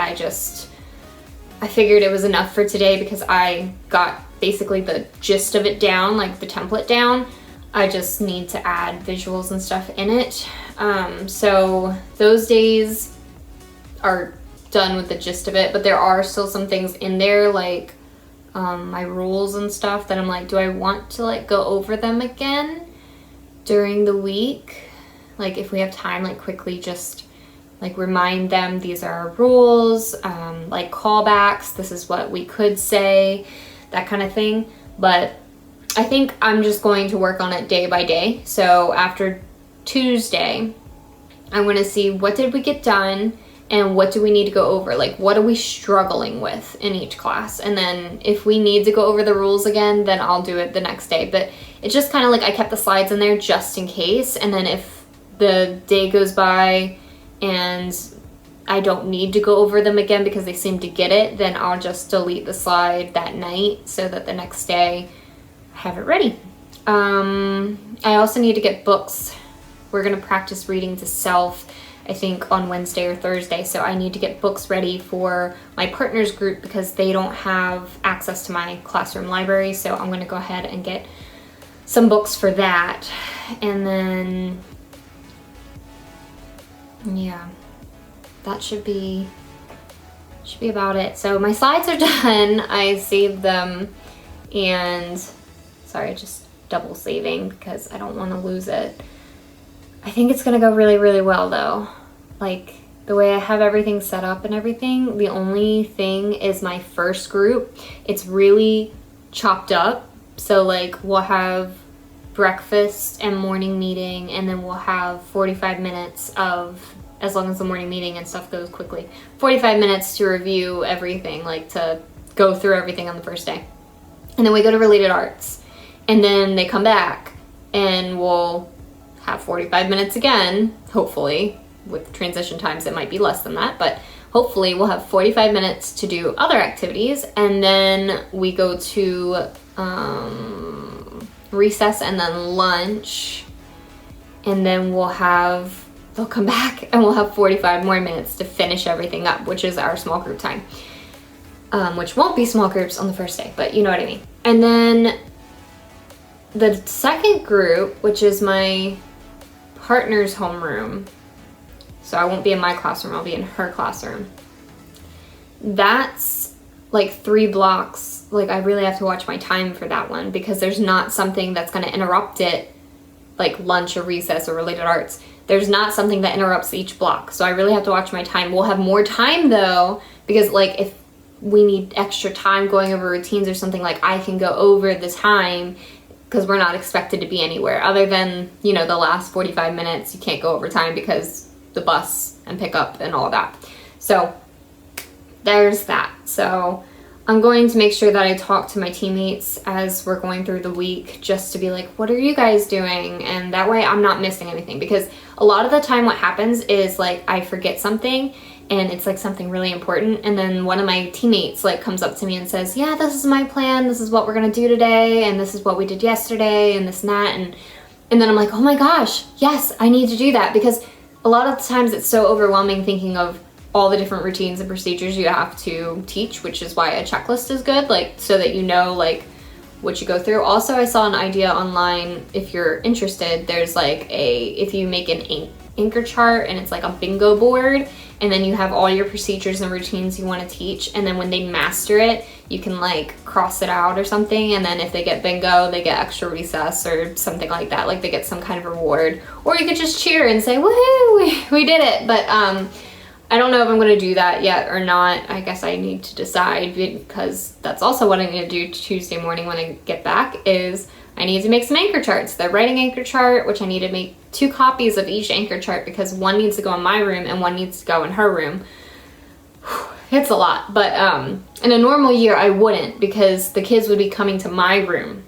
I figured it was enough for today because I got basically the gist of it down, like the template down. I just need to add visuals and stuff in it. So those days are done with the gist of it, but there are still some things in there, like my rules and stuff, that I'm like, do I want to, like, go over them again during the week? Like, if we have time, like, quickly just, like, remind them these are our rules, like callbacks, this is what we could say, that kind of thing. But I think I'm just going to work on it day by day. So after Tuesday, I want to see what did we get done, and what do we need to go over? Like, what are we struggling with in each class? And then if we need to go over the rules again, then I'll do it the next day. But it's just kind of like I kept the slides in there just in case. And then if the day goes by and I don't need to go over them again because they seem to get it, then I'll just delete the slide that night so that the next day I have it ready. I also need to get books. We're going to practice reading to self, I think on Wednesday or Thursday. So I need to get books ready for my partners group because they don't have access to my classroom library. So I'm going to go ahead and get some books for that. And then, yeah, that should be about it. So my slides are done. I saved them, and sorry, just double saving because I don't want to lose it. I think it's gonna go really, really well though. Like the way I have everything set up and everything, the only thing is my first group. It's really chopped up. So like we'll have breakfast and morning meeting, and then we'll have 45 minutes of, as long as the morning meeting and stuff goes quickly, 45 minutes to review everything, like to go through everything on the first day. And then we go to related arts. And then they come back and we'll have 45 minutes again, hopefully. With transition times, it might be less than that, but hopefully we'll have 45 minutes to do other activities. And then we go to recess and then lunch. And then they'll come back and we'll have 45 more minutes to finish everything up, which is our small group time. Which won't be small groups on the first day, but you know what I mean. And then the second group, which is my partner's homeroom, so I won't be in my classroom, I'll be in her classroom. That's like 3 blocks. Like I really have to watch my time for that one because there's not something that's going to interrupt it, like lunch or recess or related arts. There's not something that interrupts each block. So I really have to watch my time. We'll have more time though, because like if we need extra time going over routines or something, like I can go over the time because we're not expected to be anywhere other than, you know, the last 45 minutes. You can't go over time because the bus and pickup and all that. So there's that. So I'm going to make sure that I talk to my teammates as we're going through the week just to be like, what are you guys doing? And that way I'm not missing anything, because a lot of the time what happens is like I forget something and it's like something really important, and then one of my teammates like comes up to me and says, yeah, this is my plan, this is what we're gonna do today, and this is what we did yesterday, and this and that, and then I'm like, oh my gosh, yes, I need to do that, because a lot of the times it's so overwhelming thinking of all the different routines and procedures you have to teach, which is why a checklist is good, like so that you know like what you go through. Also, I saw an idea online, if you're interested, there's like if you make an anchor chart and it's like a bingo board, and then you have all your procedures and routines you want to teach, and then when they master it, you can like cross it out or something, and then if they get bingo, they get extra recess or something like that, like they get some kind of reward. Or you could just cheer and say, woohoo, we did it. But I don't know if I'm going to do that yet or not. I guess I need to decide, because that's also what I need to do Tuesday morning when I get back, is I need to make some anchor charts. The writing anchor chart, which I need to make 2 copies of each anchor chart, because one needs to go in my room and one needs to go in her room. It's a lot, but in a normal year I wouldn't, because the kids would be coming to my room.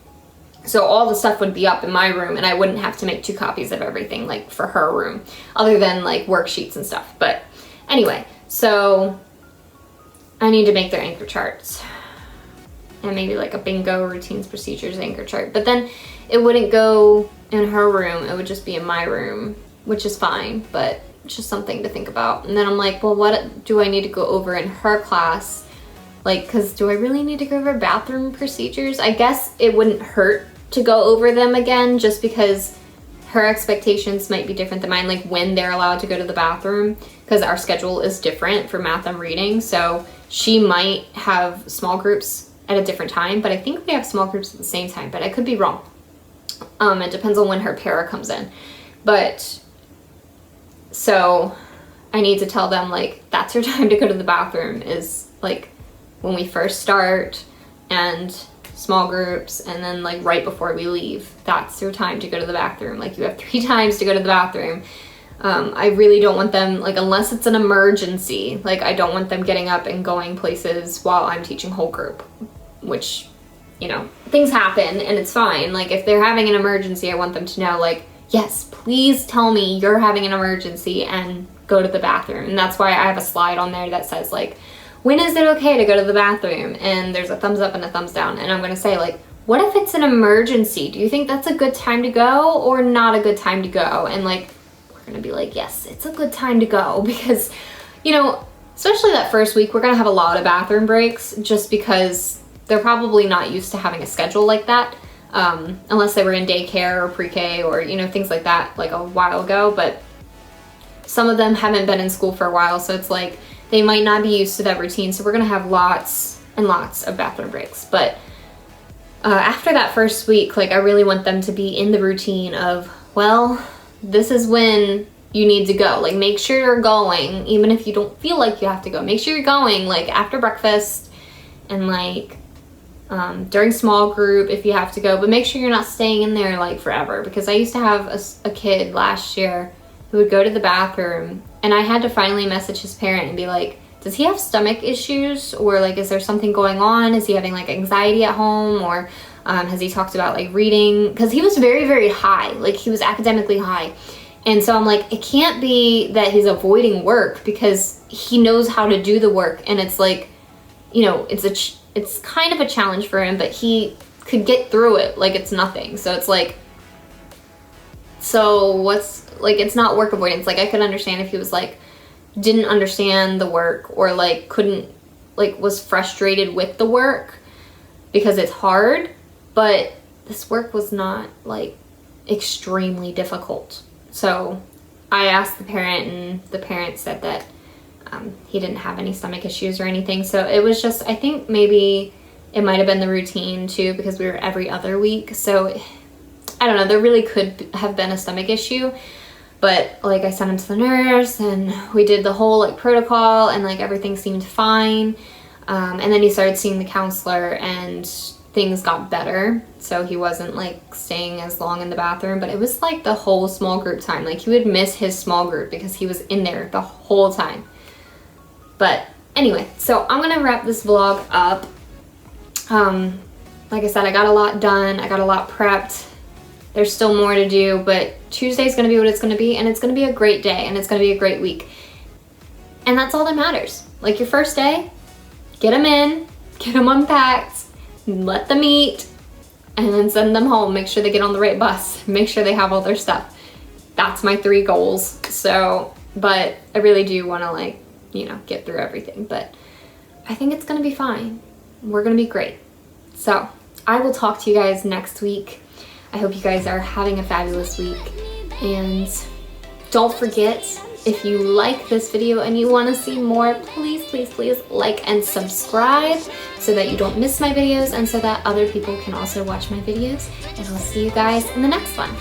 So all the stuff would be up in my room and I wouldn't have to make 2 copies of everything like for her room, other than like worksheets and stuff. But anyway, so I need to make their anchor charts. And maybe like a bingo routines procedures anchor chart. But then it wouldn't go in her room, it would just be in my room, which is fine, but it's just something to think about. And then I'm like, well, what do I need to go over in her class? Like, because do I really need to go over bathroom procedures? I guess it wouldn't hurt to go over them again, just because her expectations might be different than mine, like when they're allowed to go to the bathroom, because our schedule is different for math and reading. So she might have small groups at a different time, but I think we have small groups at the same time, but I could be wrong. It depends on when her para comes in. But so I need to tell them like that's your time to go to the bathroom, is like when we first start and small groups, and then like right before we leave, that's your time to go to the bathroom. Like you have 3 times to go to the bathroom. I really don't want them, like, unless it's an emergency, like, I don't want them getting up and going places while I'm teaching whole group, which, you know, things happen and it's fine. Like, if they're having an emergency, I want them to know, like, yes, please tell me you're having an emergency and go to the bathroom. And that's why I have a slide on there that says, like, when is it okay to go to the bathroom? And there's a thumbs up and a thumbs down. And I'm gonna say, like, what if it's an emergency? Do you think that's a good time to go or not a good time to go? And, like, we're gonna be like, yes, it's a good time to go, because, you know, especially that first week, we're gonna have a lot of bathroom breaks just because they're probably not used to having a schedule like that, unless they were in daycare or pre-K or, you know, things like that, like a while ago. But some of them haven't been in school for a while, so it's like they might not be used to that routine. So we're gonna have lots and lots of bathroom breaks. But after that first week, like, I really want them to be in the routine of, well, this is when you need to go. Like, make sure you're going, even if you don't feel like you have to go. Make sure you're going, like, after breakfast and, like, during small group if you have to go. But make sure you're not staying in there, like, forever. Because I used to have a kid last year who would go to the bathroom, and I had to finally message his parent and be like, does he have stomach issues, or, like, is there something going on? Is he having, like, anxiety at home, or has he talked about, like, reading? Because he was very, very high. Like, he was academically high. And so I'm like, it can't be that he's avoiding work, because he knows how to do the work. And it's like, you know, it's kind of a challenge for him, but he could get through it like it's nothing. So it's like, so what's, like, it's not work avoidance. Like, I could understand if he was, like, didn't understand the work, or, like, couldn't, like, was frustrated with the work because it's hard. But this work was not, like, extremely difficult. So I asked the parent, and the parent said that he didn't have any stomach issues or anything. So it was just, I think maybe it might have been the routine too, because we were every other week. So I don't know, there really could have been a stomach issue. But, like, I sent him to the nurse, and we did the whole, like, protocol, and, like, everything seemed fine. And then he started seeing the counselor, and things got better. So he wasn't, like, staying as long in the bathroom. But it was, like, the whole small group time. Like, he would miss his small group because he was in there the whole time. But anyway, so I'm gonna wrap this vlog up. Like I said, I got a lot done. I got a lot prepped. There's still more to do, but Tuesday's gonna be what it's gonna be, and it's gonna be a great day, and it's gonna be a great week. And that's all that matters. Like, your first day, get them in, get them unpacked, let them eat, and then send them home. Make sure they get on the right bus. Make sure they have all their stuff. That's my 3 goals. So, but I really do wanna, like, you know, get through everything, but I think it's gonna be fine. We're gonna be great. So I will talk to you guys next week. I hope you guys are having a fabulous week, and don't forget, if you like this video and you want to see more, please, please, please like and subscribe so that you don't miss my videos, and so that other people can also watch my videos. And I'll see you guys in the next one.